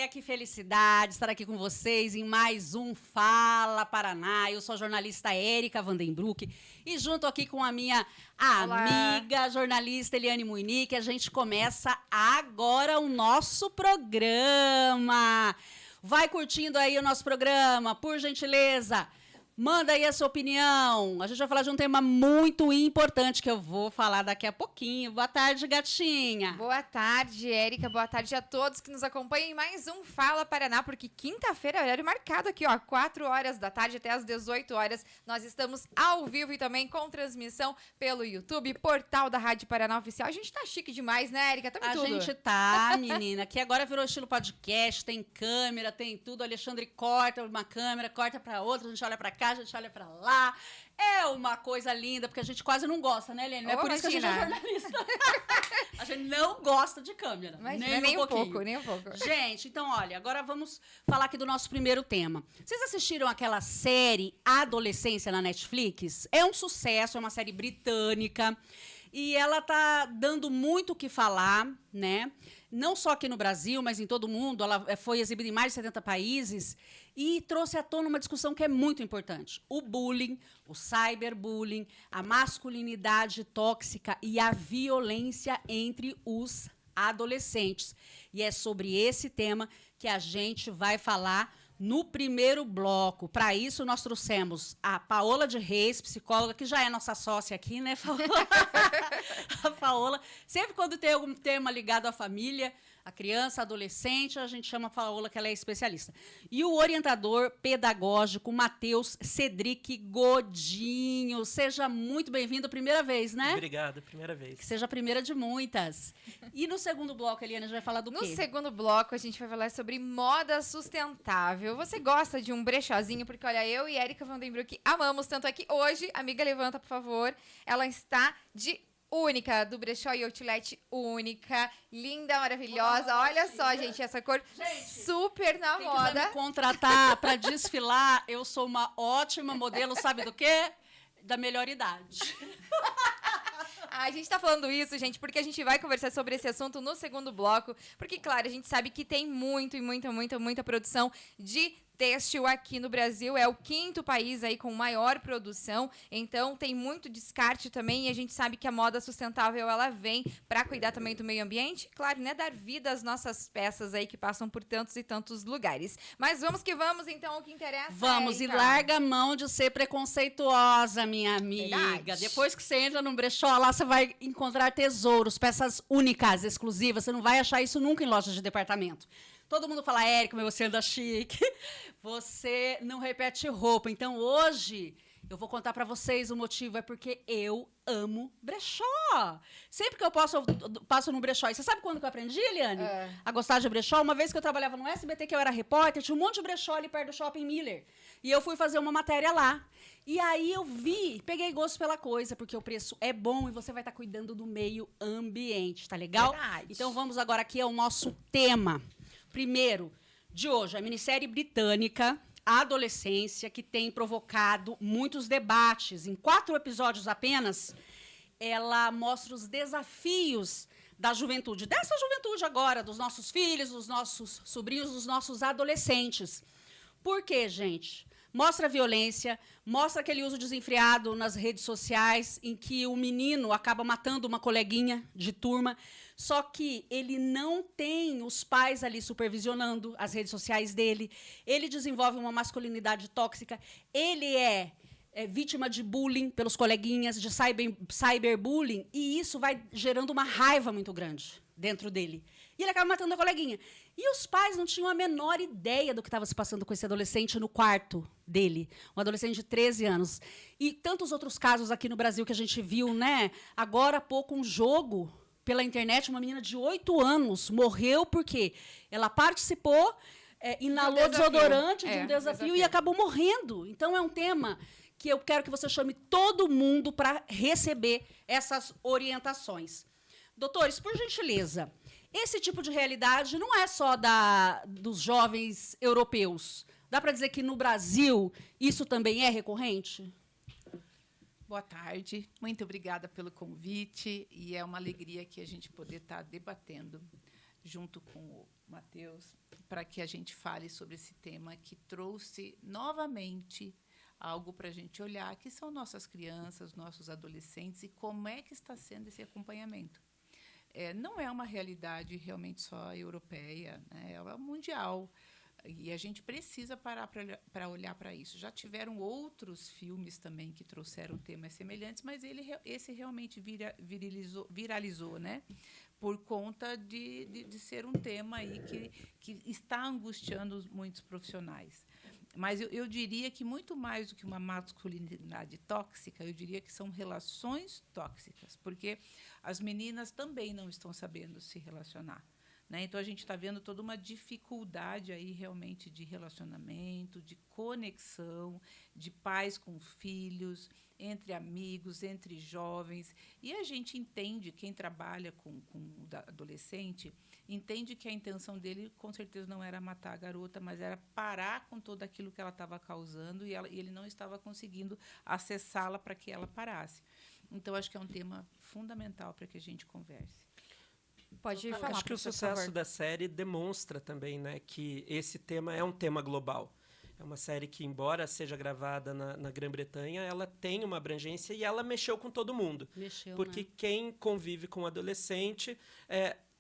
alegria, que felicidade estar aqui com vocês em mais um Fala Paraná. Eu sou a jornalista Érica Vandenbruck e junto aqui com a minha amiga, jornalista Eliane Munique, a gente começa agora o nosso programa. Vai curtindo aí o nosso programa, por gentileza. Manda aí a sua opinião. A gente vai falar de um tema muito importante que eu vou falar daqui a pouquinho. Boa tarde, gatinha. Boa tarde, Érica. Boa tarde a todos que nos acompanham em mais um Fala Paraná, porque quinta-feira é horário marcado aqui, ó, 4 horas da tarde até as 18 horas. Nós estamos ao vivo e também com transmissão pelo YouTube, portal da Rádio Paraná Oficial. A gente tá chique demais, né, Érica? A gente tá, menina, que agora virou estilo podcast, tem câmera, tem tudo. O Alexandre corta uma câmera, corta pra outra, a gente olha pra cá, a gente olha pra lá. É uma coisa linda, porque a gente quase não gosta, né, Helene? É por isso que a gente é jornalista. A gente não gosta de câmera. Mas nem um pouquinho. Nem um pouco. Gente, então, olha, agora vamos falar aqui do nosso primeiro tema. Vocês assistiram aquela série Adolescência na Netflix? É um sucesso, é uma série britânica. E ela tá dando muito o que falar, né? Não só aqui no Brasil, mas em todo o mundo. Ela foi exibida em mais de 70 países e trouxe à tona uma discussão que é muito importante. O bullying, o cyberbullying, a masculinidade tóxica e a violência entre os adolescentes. E é sobre esse tema que a gente vai falar no primeiro bloco. Para isso, nós trouxemos a Paola de Reis, psicóloga, que já é nossa sócia aqui, né, Paola? A Paola, sempre quando tem algum tema ligado à família, a criança, adolescente, a gente chama a Paola, que ela é especialista. E o orientador pedagógico, Matheus Cedric Godinho. Seja muito bem-vindo, primeira vez, né? Obrigado, primeira vez. Que seja a primeira de muitas. E no segundo bloco, Eliana, a gente vai falar do quê? No segundo bloco, a gente vai falar sobre moda sustentável. Você gosta de um brechozinho? Porque, olha, eu e Érica Vandenbruck amamos. Tanto é que hoje, amiga, levanta, por favor. Ela está de única, do brechó e outlet única, linda, maravilhosa. Olha só, gente, essa cor super na moda. Quiser me contratar para desfilar, eu sou uma ótima modelo, sabe do quê? Da melhor idade. A gente tá falando isso, gente, porque a gente vai conversar sobre esse assunto no segundo bloco, porque, claro, a gente sabe que tem muita produção de têxtil aqui no Brasil. É o 5º país aí com maior produção, então tem muito descarte também, e a gente sabe que a moda sustentável, ela vem para cuidar também do meio ambiente, claro, né, dar vida às nossas peças aí que passam por tantos e tantos lugares. Mas vamos que vamos, então, o que interessa. Vamos, e larga a mão de ser preconceituosa, minha amiga. Verdade. Depois que você entra num brechó, lá você vai encontrar tesouros, peças únicas, exclusivas, você não vai achar isso nunca em lojas de departamento. Todo mundo fala, Érica, mas você anda chique. Você não repete roupa. Então, hoje, eu vou contar para vocês o motivo. É porque eu amo brechó. Sempre que eu posso, eu passo no brechó. E você sabe quando que eu aprendi, Eliane? A gostar de brechó? Uma vez que eu trabalhava no SBT, que eu era repórter, tinha um monte de brechó ali perto do Shopping Miller. E eu fui fazer uma matéria lá. E aí eu peguei gosto pela coisa, porque o preço é bom e você vai estar cuidando do meio ambiente, tá legal? Verdade. Então, vamos agora aqui ao nosso tema. Primeiro, de hoje, a minissérie britânica A Adolescência, que tem provocado muitos debates. Em 4 episódios apenas, ela mostra os desafios da juventude, dessa juventude agora, dos nossos filhos, dos nossos sobrinhos, dos nossos adolescentes. Por quê, gente? Mostra a violência, mostra aquele uso desenfreado nas redes sociais, em que o menino acaba matando uma coleguinha de turma, só que ele não tem os pais ali supervisionando as redes sociais dele, ele desenvolve uma masculinidade tóxica, ele é vítima de bullying pelos coleguinhas, de cyberbullying, e isso vai gerando uma raiva muito grande dentro dele. E ele acaba matando a coleguinha. E os pais não tinham a menor ideia do que estava se passando com esse adolescente no quarto dele. Um adolescente de 13 anos. E tantos outros casos aqui no Brasil que a gente viu, né? Agora há pouco, um jogo pela internet, uma menina de 8 anos morreu porque ela participou, inalou desodorante de um desafio e acabou morrendo. Então, é um tema que eu quero que você chame todo mundo para receber essas orientações. Doutores, por gentileza, esse tipo de realidade não é só dos jovens europeus. Dá para dizer que no Brasil isso também é recorrente? Boa tarde, muito obrigada pelo convite e é uma alegria que a gente poder estar debatendo junto com o Matheus para que a gente fale sobre esse tema que trouxe novamente algo para a gente olhar, que são nossas crianças, nossos adolescentes, e como é que está sendo esse acompanhamento. Não é uma realidade realmente só europeia, né? É mundial. E a gente precisa parar para olhar para isso. Já tiveram outros filmes também que trouxeram temas semelhantes, mas esse realmente viralizou, né? Por conta de ser um tema aí que está angustiando muitos profissionais. Mas eu diria que, muito mais do que uma masculinidade tóxica, eu diria que são relações tóxicas, porque as meninas também não estão sabendo se relacionar, né? Então, a gente está vendo toda uma dificuldade aí realmente de relacionamento, de conexão, de pais com filhos, entre amigos, entre jovens. E a gente entende, quem trabalha com o adolescente, entende que a intenção dele, com certeza, não era matar a garota, mas era parar com tudo aquilo que ela estava causando, e ele não estava conseguindo acessá-la para que ela parasse. Então, acho que é um tema fundamental para que a gente converse. Pode falar. Acho que o sucesso da série demonstra também, né, que esse tema é um tema global. É uma série que, embora seja gravada na Grã-Bretanha, ela tem uma abrangência e ela mexeu com todo mundo. Porque né? Quem convive com adolescente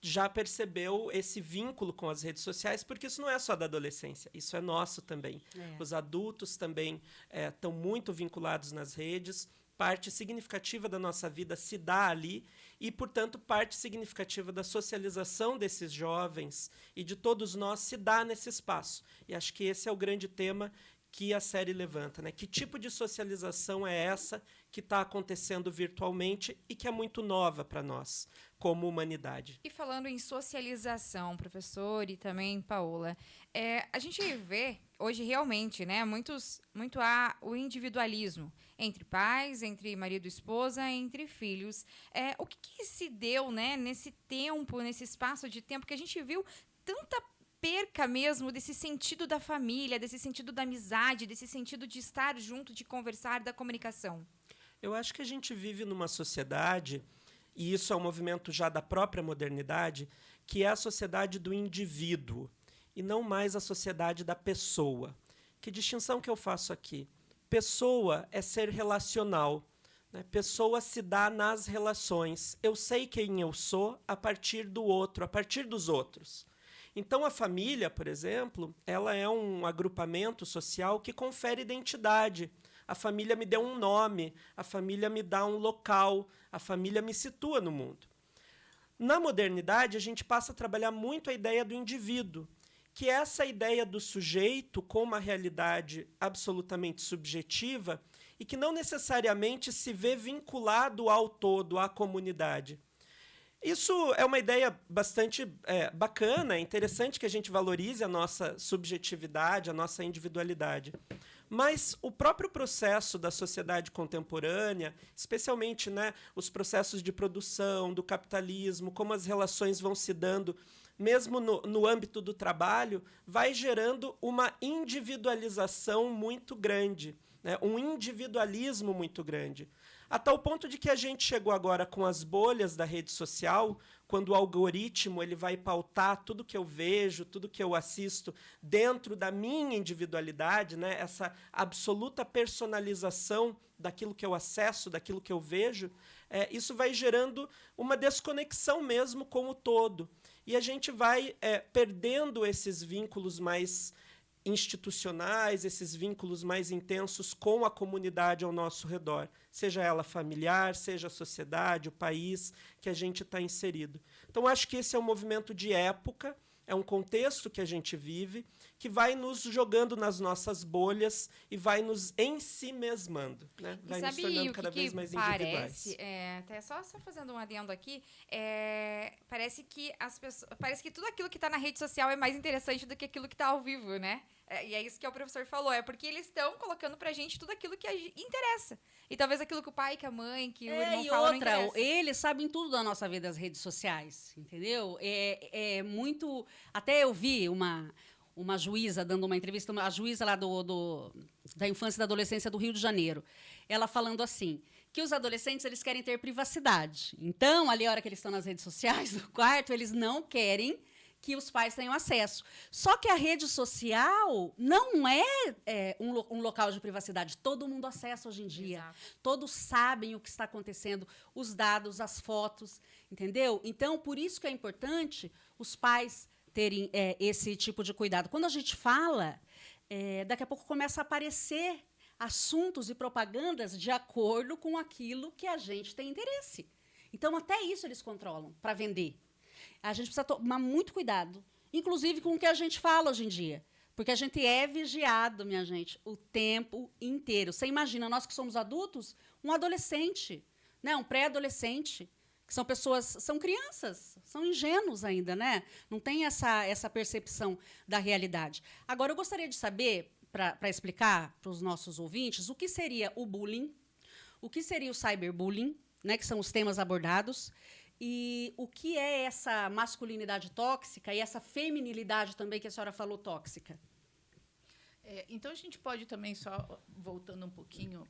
já percebeu esse vínculo com as redes sociais, porque isso não é só da adolescência, isso é nosso também. Os adultos também estão muito vinculados nas redes, parte significativa da nossa vida se dá ali e, portanto, parte significativa da socialização desses jovens e de todos nós se dá nesse espaço. E acho que esse é o grande tema que a série levanta, né? Que tipo de socialização é essa que está acontecendo virtualmente e que é muito nova para nós, como humanidade? E falando em socialização, professor, e também Paola, a gente vê hoje realmente, né, muito o individualismo entre pais, entre marido e esposa, entre filhos. O que se deu, né, nesse tempo, nesse espaço de tempo que a gente viu tanta perca mesmo desse sentido da família, desse sentido da amizade, desse sentido de estar junto, de conversar, da comunicação? Eu acho que a gente vive numa sociedade, e isso é um movimento já da própria modernidade, que é a sociedade do indivíduo, e não mais a sociedade da pessoa. Que distinção que eu faço aqui? Pessoa é ser relacional, né? Pessoa se dá nas relações. Eu sei quem eu sou a partir do outro, a partir dos outros. Então, a família, por exemplo, ela é um agrupamento social que confere identidade. A família me deu um nome, a família me dá um local, a família me situa no mundo. Na modernidade, a gente passa a trabalhar muito a ideia do indivíduo, que é essa ideia do sujeito com uma realidade absolutamente subjetiva e que não necessariamente se vê vinculado ao todo, à comunidade. Isso é uma ideia bastante bacana, interessante que a gente valorize a nossa subjetividade, a nossa individualidade. Mas o próprio processo da sociedade contemporânea, especialmente, né, os processos de produção, do capitalismo, como as relações vão se dando, mesmo no âmbito do trabalho, vai gerando uma individualização muito grande, né, um individualismo muito grande. A tal ponto de que a gente chegou agora com as bolhas da rede social, quando o algoritmo ele vai pautar tudo que eu vejo, tudo que eu assisto dentro da minha individualidade, né? Essa absoluta personalização daquilo que eu acesso, daquilo que eu vejo, isso vai gerando uma desconexão mesmo com o todo. E a gente vai perdendo esses vínculos mais institucionais, esses vínculos mais intensos com a comunidade ao nosso redor, seja ela familiar, seja a sociedade, o país que a gente está inserido. Então, acho que esse é um movimento de época, é um contexto que a gente vive, que vai nos jogando nas nossas bolhas e vai nos ensimesmando, né? Vai nos tornando cada vez mais individuais. Até só fazendo um adendo aqui, parece que tudo aquilo que está na rede social é mais interessante do que aquilo que está ao vivo, né? E é isso que o professor falou, porque eles estão colocando pra gente tudo aquilo que interessa. E talvez aquilo que o pai, que a mãe, que o irmão falam não interessa. Eles sabem tudo da nossa vida das redes sociais, entendeu? Muito... Até eu vi uma juíza dando uma entrevista, a juíza lá da infância e da adolescência do Rio de Janeiro, ela falando assim, que os adolescentes eles querem ter privacidade. Então, ali a hora que eles estão nas redes sociais, no quarto, eles não querem que os pais tenham acesso. Só que a rede social não é, um local de privacidade. Todo mundo acessa hoje em dia. Exato. Todos sabem o que está acontecendo, os dados, as fotos, entendeu? Então, por isso que é importante os pais terem esse tipo de cuidado. Quando a gente fala, daqui a pouco começa a aparecer assuntos e propagandas de acordo com aquilo que a gente tem interesse. Então, até isso eles controlam para vender. A gente precisa tomar muito cuidado, inclusive com o que a gente fala hoje em dia. Porque a gente é vigiado, minha gente, o tempo inteiro. Você imagina, nós que somos adultos, um adolescente, né, um pré-adolescente, que são pessoas, são crianças, são ingênuos ainda, né? Não tem essa percepção da realidade. Agora, eu gostaria de saber, para explicar para os nossos ouvintes, o que seria o bullying, o que seria o cyberbullying, né, que são os temas abordados, e o que é essa masculinidade tóxica e essa feminilidade também que a senhora falou tóxica. Então, a gente pode também, só voltando um pouquinho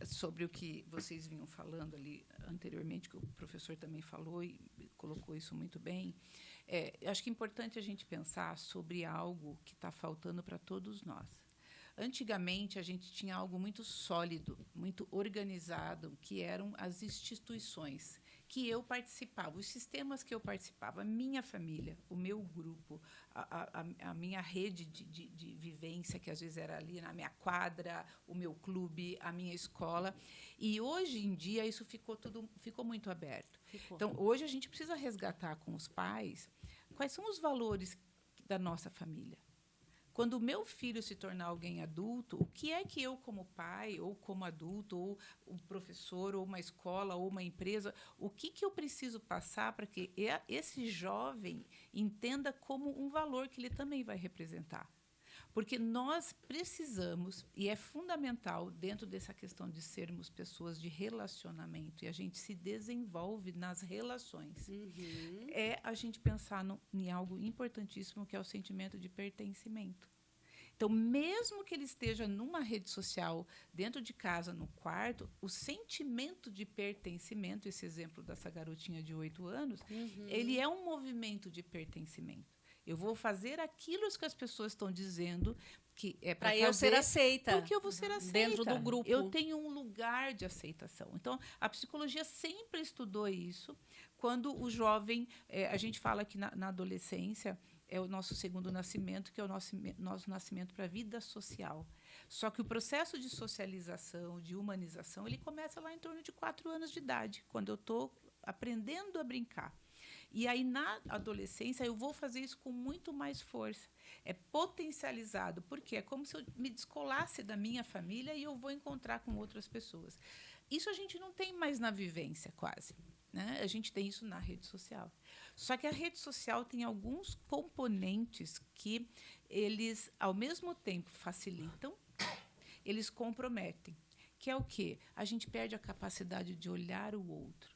sobre o que vocês vinham falando ali anteriormente, que o professor também falou e colocou isso muito bem. Acho que é importante a gente pensar sobre algo que está faltando para todos nós. Antigamente, a gente tinha algo muito sólido, muito organizado, que eram as instituições que eu participava, os sistemas que eu participava, a minha família, o meu grupo, a minha rede de vivência, que às vezes era ali na minha quadra, o meu clube, a minha escola. E, hoje em dia, isso ficou muito aberto. Então, hoje, a gente precisa resgatar com os pais quais são os valores da nossa família. Quando o meu filho se tornar alguém adulto, o que é que eu, como pai, ou como adulto, ou um professor, ou uma escola, ou uma empresa, o que eu preciso passar para que esse jovem entenda como um valor que ele também vai representar? Porque nós precisamos, e é fundamental, dentro dessa questão de sermos pessoas de relacionamento, e a gente se desenvolve nas relações, a gente pensar em algo importantíssimo, que é o sentimento de pertencimento. Então, mesmo que ele esteja numa rede social, dentro de casa, no quarto, o sentimento de pertencimento, esse exemplo dessa garotinha de 8 anos, ele é um movimento de pertencimento. Eu vou fazer aquilo que as pessoas estão dizendo que é para eu ser aceita. Porque eu vou ser aceita. Dentro do grupo. Eu tenho um lugar de aceitação. Então, a psicologia sempre estudou isso. Quando o jovem, a gente fala que na adolescência é o nosso segundo nascimento, que é o nosso nascimento para a vida social. Só que o processo de socialização, de humanização, ele começa lá em torno de 4 anos de idade, quando eu estou aprendendo a brincar. E aí, na adolescência, eu vou fazer isso com muito mais força. É potencializado, porque é como se eu me descolasse da minha família e eu vou encontrar com outras pessoas. Isso a gente não tem mais na vivência, quase, né? A gente tem isso na rede social. Só que a rede social tem alguns componentes que eles, ao mesmo tempo, facilitam, eles comprometem. Que é o quê? A gente perde a capacidade de olhar o outro.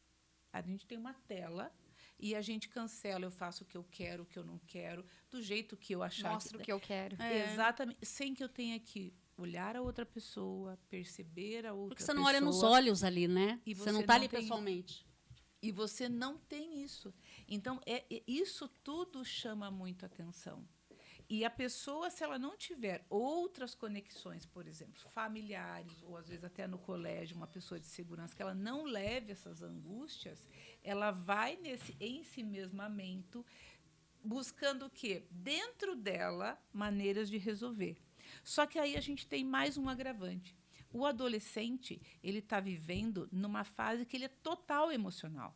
A gente tem uma tela e a gente cancela, eu faço o que eu quero, o que eu não quero, do jeito que eu achar. Mostra o que eu quero. Exatamente, sem que eu tenha que olhar a outra pessoa, perceber a outra pessoa. Porque você não olha nos olhos ali, né? E você não está ali pessoalmente. E você não tem isso. Então, isso tudo chama muito atenção. E a pessoa, se ela não tiver outras conexões, por exemplo, familiares, ou às vezes até no colégio, uma pessoa de segurança, que ela não leve essas angústias, ela vai nesse ensimesmamento, buscando o quê? Dentro dela, maneiras de resolver. Só que aí a gente tem mais um agravante. O adolescente, ele está vivendo numa fase que ele é total emocional.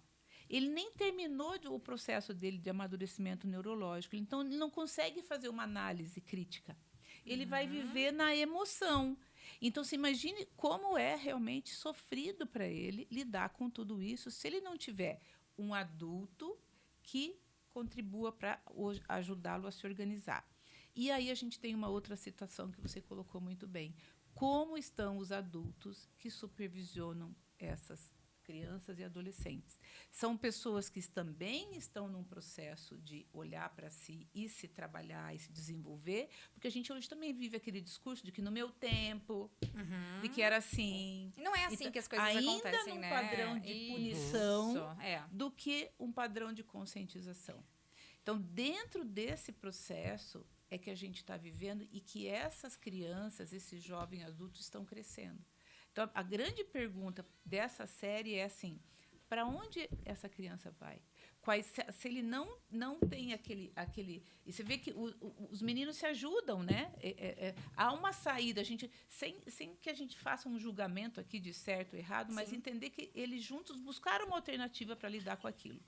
Ele nem terminou o processo dele de amadurecimento neurológico, então ele não consegue fazer uma análise crítica. Ele vai viver na emoção. Então, se imagine como é realmente sofrido para ele lidar com tudo isso, se ele não tiver um adulto que contribua para ajudá-lo a se organizar. E aí a gente tem uma outra situação que você colocou muito bem. Como estão os adultos que supervisionam essas crianças e adolescentes? São pessoas que também estão num processo de olhar para si e se trabalhar e se desenvolver, porque a gente hoje também vive aquele discurso de que no meu tempo, de que era assim. E não é assim então, que as coisas ainda acontecem, num né? padrão de punição do que um padrão de conscientização. Então, dentro desse processo é que a gente está vivendo e que essas crianças, esses jovens adultos estão crescendo. Então, a grande pergunta dessa série é assim, para onde essa criança vai? Se ele não tem aquele... E você vê que os meninos se ajudam, né? Há uma saída, a gente, sem que a gente faça um julgamento aqui de certo ou errado, mas entender que eles juntos buscaram uma alternativa para lidar com aquilo.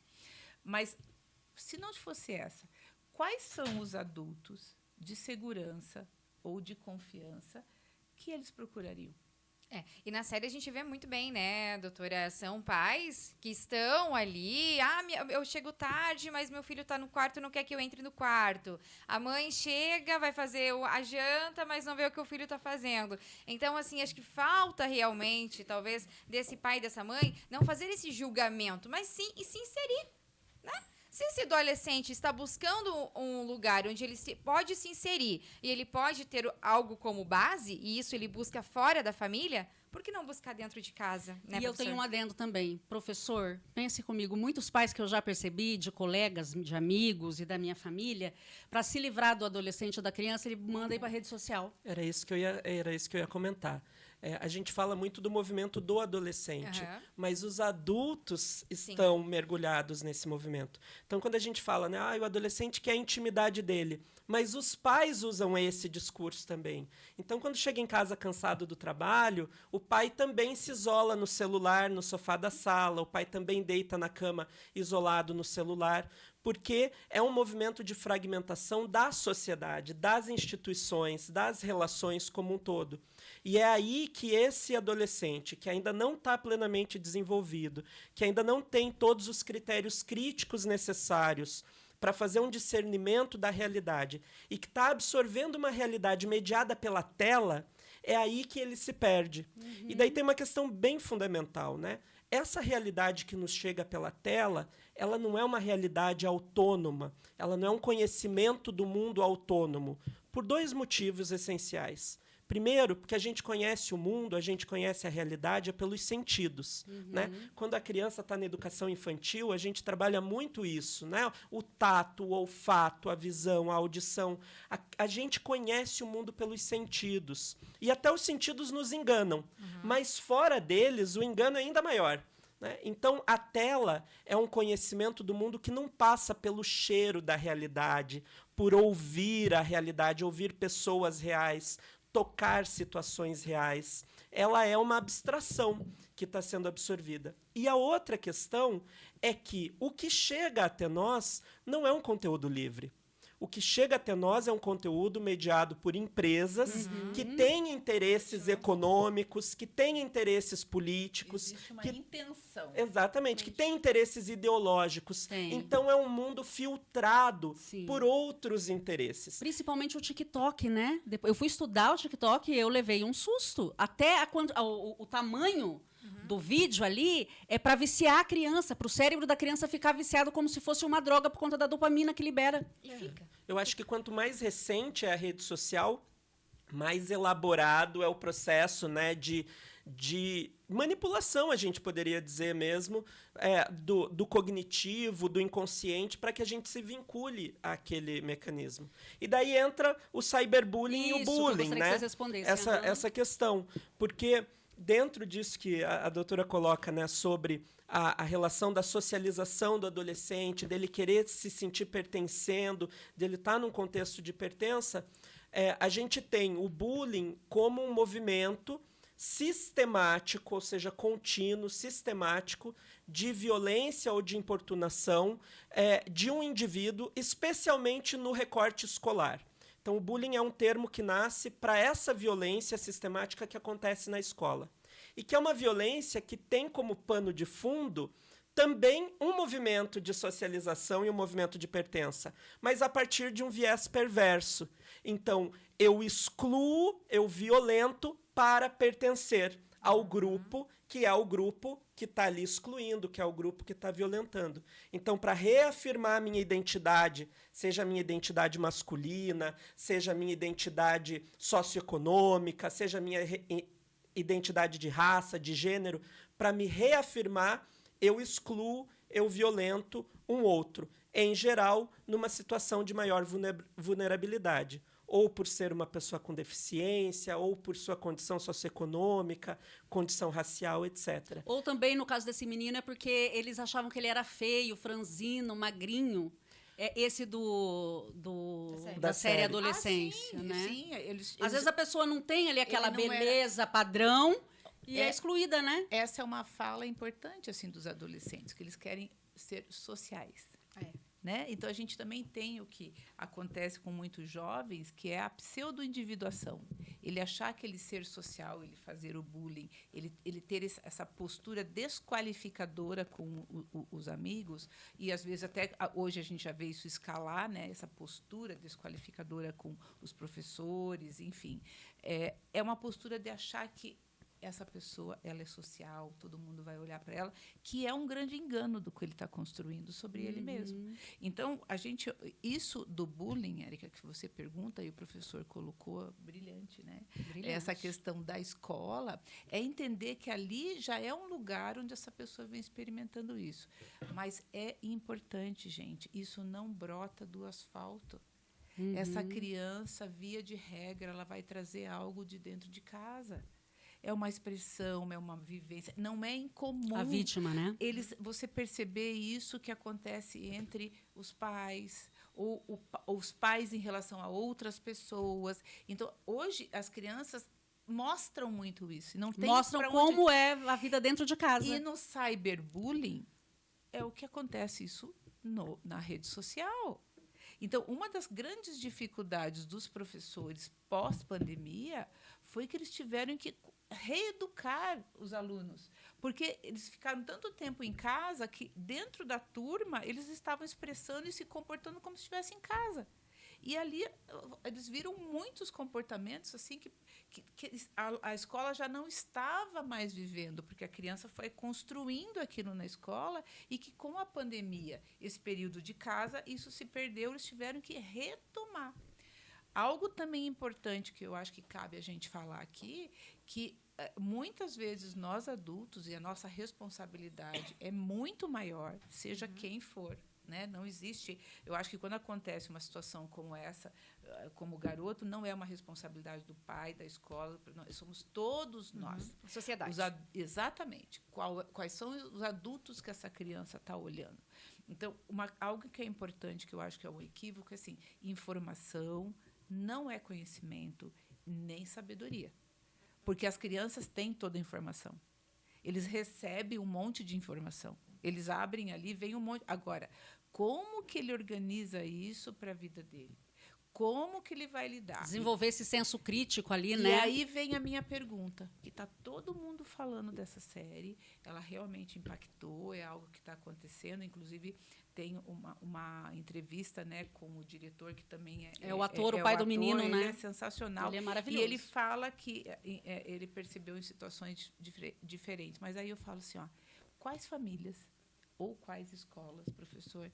Mas, se não fosse essa, quais são os adultos de segurança ou de confiança que eles procurariam? E na série a gente vê muito bem, né, doutora? São pais que estão ali. Eu chego tarde, mas meu filho está no quarto e não quer que eu entre no quarto. A mãe chega, vai fazer a janta, mas não vê o que o filho está fazendo. Então, assim, acho que falta realmente, talvez, desse pai e dessa mãe, não fazer esse julgamento, mas sim e se inserir, né? Se esse adolescente está buscando um lugar onde ele pode se inserir e ele pode ter algo como base, e isso ele busca fora da família, por que não buscar dentro de casa? Né, e eu tenho um adendo também. Professor, pense comigo, muitos pais que eu já percebi, de colegas, de amigos e da minha família, para se livrar do adolescente ou da criança, ele manda ir para a rede social. Era isso que eu ia comentar. A gente fala muito do movimento do adolescente, mas os adultos estão mergulhados nesse movimento. Então, quando a gente fala, né, o adolescente quer a intimidade dele, mas os pais usam esse discurso também. Então, quando chega em casa cansado do trabalho, o pai também se isola no celular, no sofá da sala, o pai também deita na cama isolado no celular, porque é um movimento de fragmentação da sociedade, das instituições, das relações como um todo. E é aí que esse adolescente, que ainda não está plenamente desenvolvido, que ainda não tem todos os critérios críticos necessários para fazer um discernimento da realidade e que está absorvendo uma realidade mediada pela tela, é aí que ele se perde. E daí tem uma questão bem fundamental, né? Essa realidade que nos chega pela tela, ela não é uma realidade autônoma, ela não é um conhecimento do mundo autônomo, por dois motivos essenciais. Primeiro, porque a gente conhece o mundo, a gente conhece a realidade pelos sentidos. Né? Quando a criança está na educação infantil, a gente trabalha muito isso. Né? O tato, o olfato, a visão, a audição. A gente conhece o mundo pelos sentidos. E até os sentidos nos enganam. Mas fora deles, o engano é ainda maior. Né? Então, a tela é um conhecimento do mundo que não passa pelo cheiro da realidade, por ouvir a realidade, ouvir pessoas reais, tocar situações reais. Ela é uma abstração que está sendo absorvida. E a outra questão é que o que chega até nós não é um conteúdo livre. O que chega até nós é um conteúdo mediado por empresas que têm interesses econômicos, que têm interesses políticos. Existe uma que, intenção. Exatamente, que têm interesses ideológicos. Então é um mundo filtrado por outros interesses. Principalmente o TikTok, né? Eu fui estudar o TikTok e eu levei um susto. Até o tamanho do vídeo ali é para viciar a criança, para o cérebro da criança ficar viciado como se fosse uma droga por conta da dopamina que libera. E fica. Eu acho que quanto mais recente é a rede social, mais elaborado é o processo, né, de manipulação, a gente poderia dizer mesmo, do cognitivo, do inconsciente, para que a gente se vincule àquele mecanismo. E daí entra o cyberbullying e o bullying, né? Essa questão. Porque dentro disso que a doutora coloca, né, sobre a relação da socialização do adolescente, dele querer se sentir pertencendo, dele estar num contexto de pertença, a gente tem o bullying como um movimento sistemático, ou seja, contínuo, sistemático, de violência ou de importunação de um indivíduo, especialmente no recorte escolar. Então, o bullying é um termo que nasce para essa violência sistemática que acontece na escola. E que é uma violência que tem como pano de fundo também um movimento de socialização e um movimento de pertença, mas a partir de um viés perverso. Então, eu excluo, eu violento para pertencer ao grupo, que é o grupo que está ali excluindo, que é o grupo que está violentando. Então, para reafirmar a minha identidade, seja a minha identidade masculina, seja a minha identidade socioeconômica, seja a minha identidade de raça, de gênero, para me reafirmar, eu excluo, eu violento um outro. em geral, numa situação de maior vulnerabilidade, ou por ser uma pessoa com deficiência, ou por sua condição socioeconômica, condição racial, etc. Ou também, no caso desse menino, é porque eles achavam que ele era feio, franzino, magrinho. É esse da série Adolescência, né? Sim, Às vezes a pessoa não tem ali aquela beleza padrão e é excluída, né? Essa é uma fala importante assim dos adolescentes, que eles querem ser sociais. Né? Então, a gente também tem o que acontece com muitos jovens, que é a pseudo-individuação. Ele achar que ele ser social, ele fazer o bullying, ele ter essa postura desqualificadora com os amigos, e, às vezes, até hoje a gente já vê isso escalar, né? Essa postura desqualificadora com os professores, enfim. É uma postura de achar que essa pessoa ela é social, todo mundo vai olhar para ela, que é um grande engano do que ele está construindo sobre ele mesmo. Então, isso do bullying, Érica, que você pergunta, e o professor colocou, brilhante, né? Brilhante. Essa questão da escola, é entender que ali já é um lugar onde essa pessoa vem experimentando isso. Mas é importante, gente, isso não brota do asfalto. Essa criança, via de regra, ela vai trazer algo de dentro de casa. É uma expressão, é uma vivência. Não é incomum. A vítima, né? Você perceber isso que acontece entre os pais, ou os pais em relação a outras pessoas. Então, hoje, as crianças mostram muito isso. Não tem mostram como é a vida dentro de casa. E no cyberbullying, é o que acontece isso na rede social. Então, uma das grandes dificuldades dos professores pós-pandemia foi que eles tiveram que reeducar os alunos, porque eles ficaram tanto tempo em casa que, dentro da turma, eles estavam expressando e se comportando como se estivessem em casa. E ali eles viram muitos comportamentos assim que a escola já não estava mais vivendo, porque a criança foi construindo aquilo na escola e que, com a pandemia, esse período de casa, isso se perdeu, eles tiveram que retomar. Algo também importante que eu acho que cabe a gente falar aqui, que muitas vezes nós adultos, e a nossa responsabilidade é muito maior, seja quem for, né? Não existe. Eu acho que quando acontece uma situação como essa, como garoto, não é uma responsabilidade do pai, da escola, somos todos nós. Sociedade. Exatamente. Quais são os adultos que essa criança está olhando? Então, algo que é importante, que eu acho que é um equívoco, é assim: informação não é conhecimento nem sabedoria. Porque as crianças têm toda a informação. Eles recebem um monte de informação. Eles abrem ali, vem um monte. Agora, como que ele organiza isso para a vida dele? Como que ele vai lidar? Desenvolver esse senso crítico ali, e né? E aí vem a minha pergunta, que está todo mundo falando dessa série, ela realmente impactou, é algo que está acontecendo, inclusive tem uma entrevista, né, com o diretor, que também é o ator, o pai do menino, né? Ele é sensacional. Ele é maravilhoso. E ele fala que ele percebeu em situações diferentes. Mas aí eu falo assim, quais famílias ou quais escolas, professor,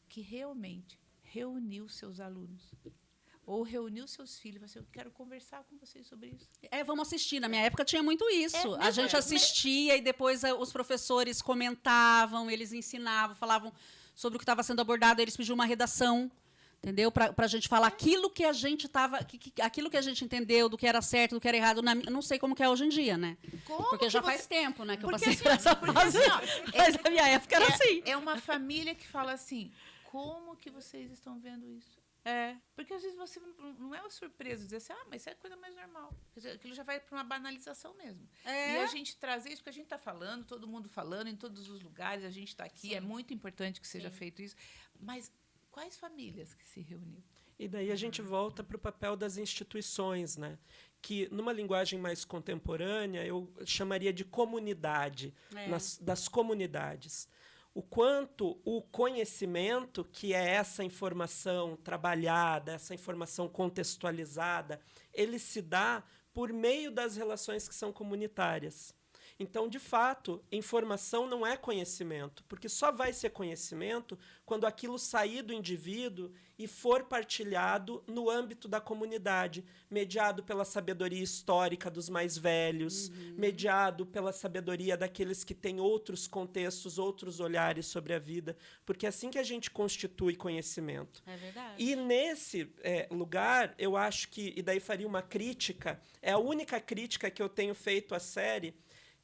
que realmente reuniu seus alunos? Ou reuniu seus filhos, eu quero conversar com vocês sobre isso. Vamos assistir. Na minha época tinha muito isso. A gente assistia e depois os professores comentavam, eles ensinavam, falavam sobre o que estava sendo abordado, eles pediam uma redação, entendeu? Para a gente falar aquilo que a gente aquilo que a gente entendeu, do que era certo, do que era errado. Eu não sei como que é hoje em dia, né? Porque já faz tempo, né, que eu passei por essa fase. Mas na minha época era assim. É uma família que fala assim: como que vocês estão vendo isso? Porque às vezes você não é uma surpresa dizer assim, mas isso é a coisa mais normal. Aquilo já vai para uma banalização mesmo. E a gente trazer isso, porque a gente está falando, todo mundo falando, em todos os lugares, a gente está aqui, Sim. É muito importante que seja feito isso. Mas quais famílias que se reuniram? E daí a gente volta para o papel das instituições, né? Que, numa linguagem mais contemporânea, eu chamaria de comunidade, das comunidades. O quanto o conhecimento, que é essa informação trabalhada, essa informação contextualizada, ele se dá por meio das relações que são comunitárias. Então, de fato, informação não é conhecimento, porque só vai ser conhecimento quando aquilo sair do indivíduo e for partilhado no âmbito da comunidade, mediado pela sabedoria histórica dos mais velhos, mediado pela sabedoria daqueles que têm outros contextos, outros olhares sobre a vida, porque é assim que a gente constitui conhecimento. É verdade. E nesse lugar, eu acho que, e daí faria uma crítica, é a única crítica que eu tenho feito à série,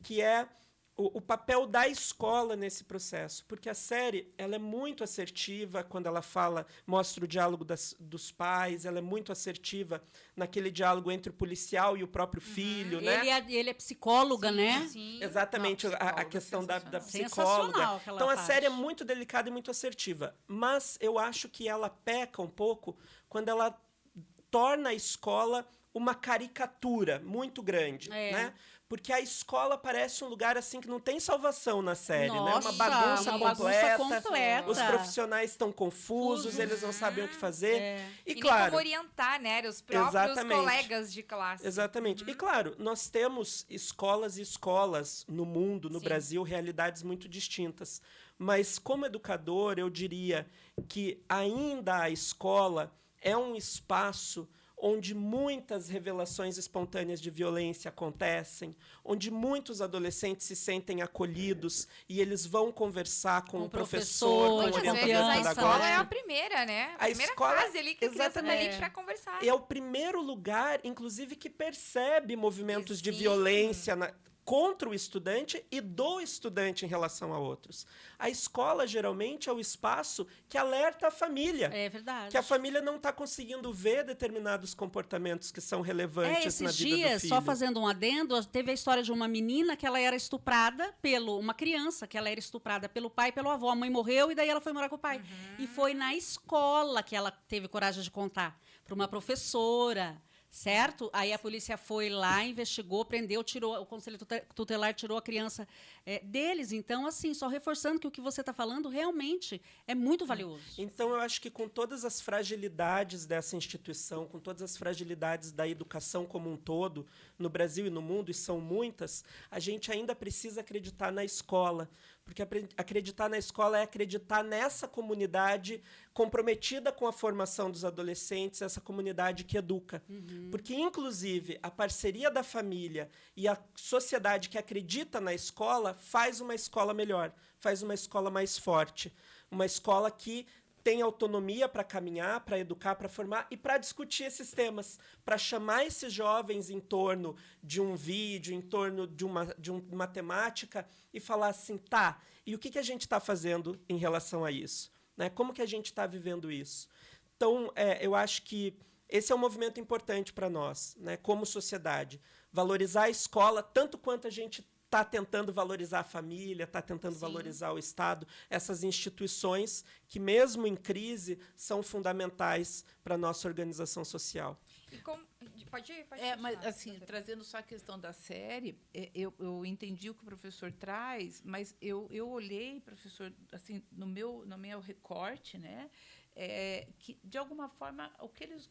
que é o papel da escola nesse processo, porque a série ela é muito assertiva quando ela mostra o diálogo dos pais, ela é muito assertiva naquele diálogo entre o policial e o próprio filho, né? Ele é psicóloga, né? Sim. Exatamente, Não, a psicóloga, questão da Sensacional psicóloga. aquela Então, a parte. série é muito delicada e muito assertiva. Mas eu acho que ela peca um pouco quando ela torna a escola uma caricatura muito grande, né? Porque a escola parece um lugar assim que não tem salvação na série, né? Nossa, Uma bagunça uma bagunça completa. completa. Os profissionais estão confusos, eles não sabem o que fazer. E E nem claro, como orientar, né? Os próprios Exatamente. colegas de classe. exatamente. E claro, nós temos escolas e escolas no mundo, no Sim. Brasil, realidades muito distintas. Mas como educador, eu diria que ainda a escola é um espaço onde muitas revelações espontâneas de violência acontecem, onde muitos adolescentes se sentem acolhidos e eles vão conversar com o professor, com o Muitas vezes orientador a confiança, escola pedagógico. é a primeira, né? A primeira escola- fase ali que a criança tá ali exatamente. pra conversar. É o primeiro lugar, inclusive, que percebe movimentos de Sim. violência contra o estudante e do estudante em relação a outros. A escola, geralmente, é o espaço que alerta a família. É verdade. Que a família não está conseguindo ver determinados comportamentos que são relevantes na Esses vida do dias, filho. só fazendo um adendo, teve a história de uma menina que ela era estuprada uma criança, que ela era estuprada pelo pai e pelo avô. A mãe morreu e daí ela foi morar com o pai. E foi na escola que ela teve coragem de contar para uma professora. Certo? Aí a polícia foi lá, investigou, prendeu, tirou, o conselho tutelar tirou a criança deles. Então, assim, só reforçando que o que você está falando realmente é muito valioso. Então, eu acho que com todas as fragilidades dessa instituição, com todas as fragilidades da educação como um todo, no Brasil e no mundo, e são muitas, a gente ainda precisa acreditar na escola. Porque acreditar na escola é acreditar nessa comunidade comprometida com a formação dos adolescentes, essa comunidade que educa. Porque, inclusive, a parceria da família e a sociedade que acredita na escola faz uma escola melhor, faz uma escola mais forte, uma escola que tem autonomia para caminhar, para educar, para formar e para discutir esses temas, para chamar esses jovens em torno de um vídeo, em torno de uma temática e falar assim, tá, e o que a gente está fazendo em relação a isso? Né? Como que a gente está vivendo isso? Então, eu acho que esse é um movimento importante para nós, né, como sociedade. Valorizar a escola tanto quanto a gente está tentando valorizar a família, está tentando Sim. valorizar o Estado, essas instituições que, mesmo em crise, são fundamentais para a nossa organização social. E como... Pode Mas continuar, assim, doutora. trazendo só a questão da série, eu entendi o que o professor traz, mas eu olhei, professor, assim, no meu recorte, né? Que de alguma forma,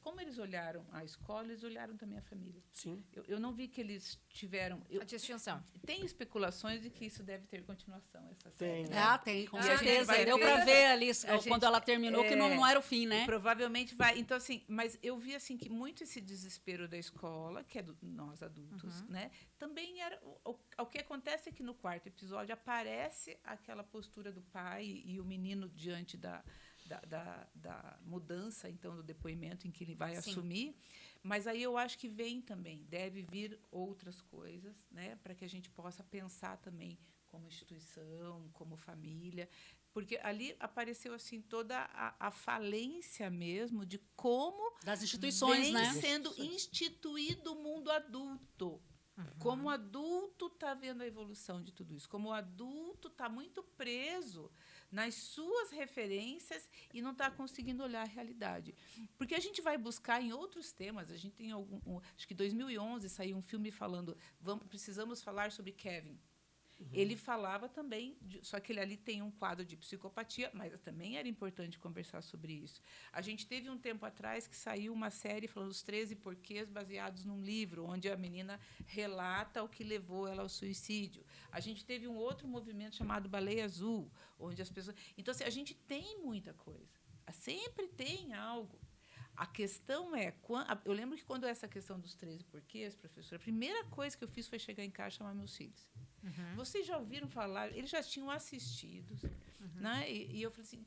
como eles olharam a escola, eles olharam também a família. Sim. Eu não vi que eles tiveram. A distinção. Tem especulações de que isso deve ter continuação, essa série. Tem. né? Ah, tem, com E a gente certeza. vai Deu ver- para ver ali a quando gente- ela terminou que não era o fim, né? Provavelmente vai. Então, assim, mas eu vi assim que muito esse desespero da escola, que é nós adultos, né? Também era. O que acontece é que no quarto episódio aparece aquela postura do pai e o menino diante da mudança, então, do depoimento em que ele vai Sim. assumir. Mas aí eu acho que vem também, deve vir outras coisas, né? Para que a gente possa pensar também como instituição, como família. Porque ali apareceu assim toda a falência mesmo de como Das instituições, vem né? sendo instituído o mundo adulto. Como o adulto está vendo a evolução de tudo isso. Como o adulto está muito preso nas suas referências e não está conseguindo olhar a realidade. Porque a gente vai buscar em outros temas. A gente tem acho que em 2011 saiu um filme falando precisamos falar sobre Kevin. Ele falava também, só que ele ali tem um quadro de psicopatia, mas também era importante conversar sobre isso. A gente teve um tempo atrás que saiu uma série falando os 13 porquês, baseados num livro, onde a menina relata o que levou ela ao suicídio. A gente teve um outro movimento chamado Baleia Azul, onde as pessoas... Então, assim, a gente tem muita coisa. Sempre tem algo. A questão é... Eu lembro que quando essa questão dos 13 porquês, professora, a primeira coisa que eu fiz foi chegar em casa e chamar meus filhos. Vocês já ouviram falar? Eles já tinham assistido. Né? E eu falei assim,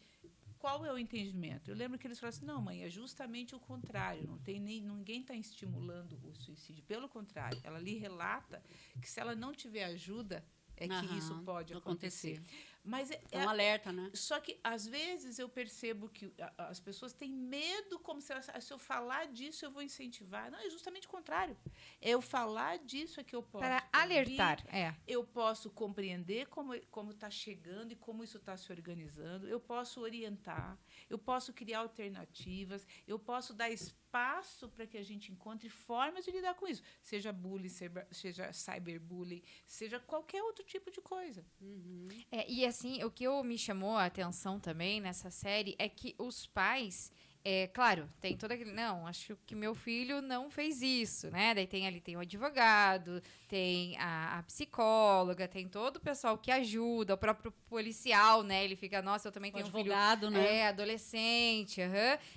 qual é o entendimento? Eu lembro que eles falaram assim, não, mãe, é justamente o contrário. Ninguém está estimulando o suicídio. Pelo contrário, ela ali relata que se ela não tiver ajuda, que isso pode acontecer. Mas é um alerta, né? Só que, às vezes, eu percebo que as pessoas têm medo, como se eu falar disso, eu vou incentivar. Não, é justamente o contrário. É eu falar disso é que eu posso... Para alertar, Eu posso compreender como está chegando e como isso está se organizando. Eu posso orientar, eu posso criar alternativas, eu posso dar espaço para que a gente encontre formas de lidar com isso. Seja bullying, seja cyberbullying, seja qualquer outro tipo de coisa. E assim, o que me chamou a atenção também nessa série é que os pais, claro, tem todo aquele, não, acho que meu filho não fez isso, né? Daí tem o advogado, tem a psicóloga, tem todo o pessoal que ajuda, o próprio policial, né? Ele fica, nossa, eu também tenho um filho, né? Adolescente,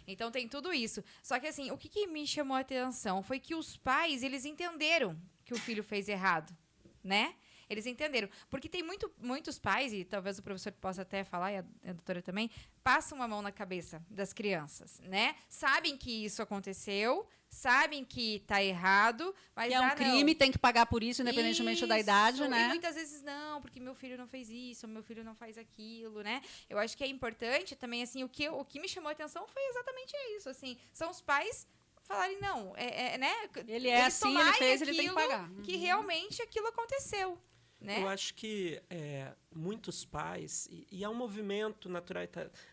então tem tudo isso. Só que assim, o que me chamou a atenção foi que os pais, eles entenderam que o filho fez errado, né? Eles entenderam. Porque tem muitos pais, e talvez o professor possa até falar, e a doutora também, passam a mão na cabeça das crianças, né? Sabem que isso aconteceu, sabem que está errado, mas... Que é um crime, tem que pagar por isso, independentemente da idade, né? E muitas vezes não, porque meu filho não fez isso, meu filho não faz aquilo, né? Eu acho que é importante também, assim, o que me chamou a atenção foi exatamente isso, assim, são os pais... falarem, não, né? Ele é assim, ele fez, ele tem que pagar. Que realmente aquilo aconteceu. Né? Eu acho que muitos pais, e há um movimento natural,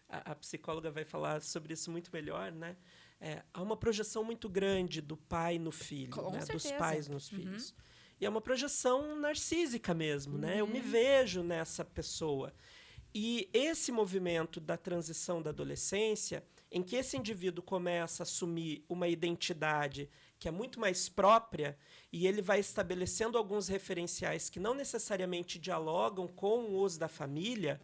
a psicóloga vai falar sobre isso muito melhor, né? Há uma projeção muito grande do pai no filho, né? Dos pais nos filhos. E é uma projeção narcísica mesmo, né? Eu me vejo nessa pessoa. E esse movimento da transição da adolescência, em que esse indivíduo começa a assumir uma identidade que é muito mais própria, e ele vai estabelecendo alguns referenciais que não necessariamente dialogam com os da família,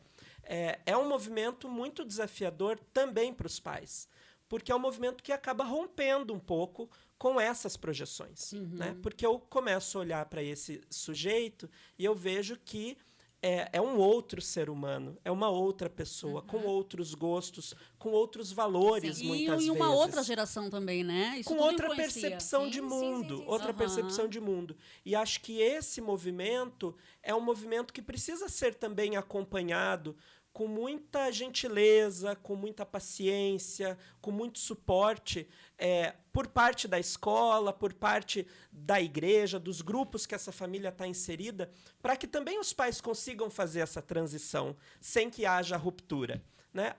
é um movimento muito desafiador também para os pais, porque é um movimento que acaba rompendo um pouco com essas projeções. Né? Porque eu começo a olhar para esse sujeito e eu vejo que é um outro ser humano, é uma outra pessoa, com outros gostos, com outros valores, muitas vezes. E uma outra geração também, né? Isso com outra percepção de mundo, outra percepção de mundo. E acho que esse movimento é um movimento que precisa ser também acompanhado com muita gentileza, com muita paciência, com muito suporte por parte da escola, por parte da igreja, dos grupos que essa família está inserida, para que também os pais consigam fazer essa transição sem que haja ruptura. Né?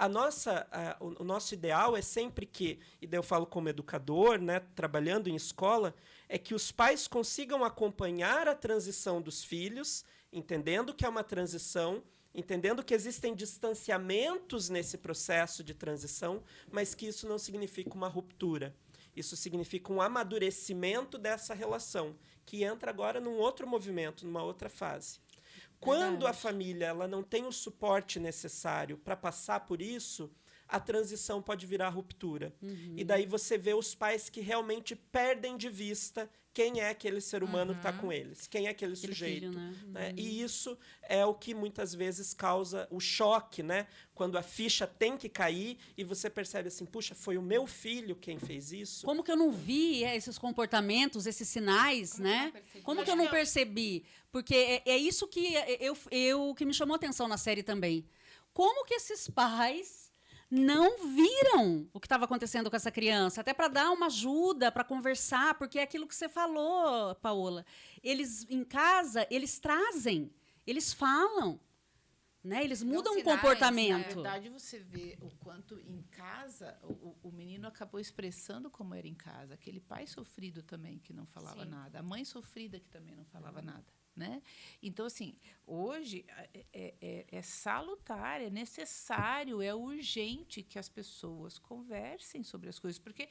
O nosso ideal é sempre que, e daí eu falo como educador, né, trabalhando em escola, é que os pais consigam acompanhar a transição dos filhos, entendendo que é uma transição, entendendo que existem distanciamentos nesse processo de transição, mas que isso não significa uma ruptura. Isso significa um amadurecimento dessa relação, que entra agora num outro movimento, numa outra fase. Quando a família ela não tem o suporte necessário para passar por isso, a transição pode virar ruptura. E daí você vê os pais que realmente perdem de vista quem é aquele ser humano que está com eles, quem é aquele sujeito. Filho, né? E isso é o que muitas vezes causa o choque, né? Quando a ficha tem que cair e você percebe assim, puxa, foi o meu filho quem fez isso. Como que eu não vi esses comportamentos, esses sinais, né? Como que eu não percebi? Porque é isso que que me chamou a atenção na série também. Como que esses pais não viram o que estava acontecendo com essa criança, até para dar uma ajuda, para conversar, porque é aquilo que você falou, Paola. Eles, em casa, eles trazem, eles falam. né? Eles mudam o sinais, Na comportamento. verdade, você vê o quanto em casa o menino acabou expressando como era em casa. Aquele pai sofrido também, que não falava Sim. nada. A mãe sofrida, que também não falava nada. Né? Então, assim, hoje é salutar, é necessário, é urgente que as pessoas conversem sobre as coisas. Porque,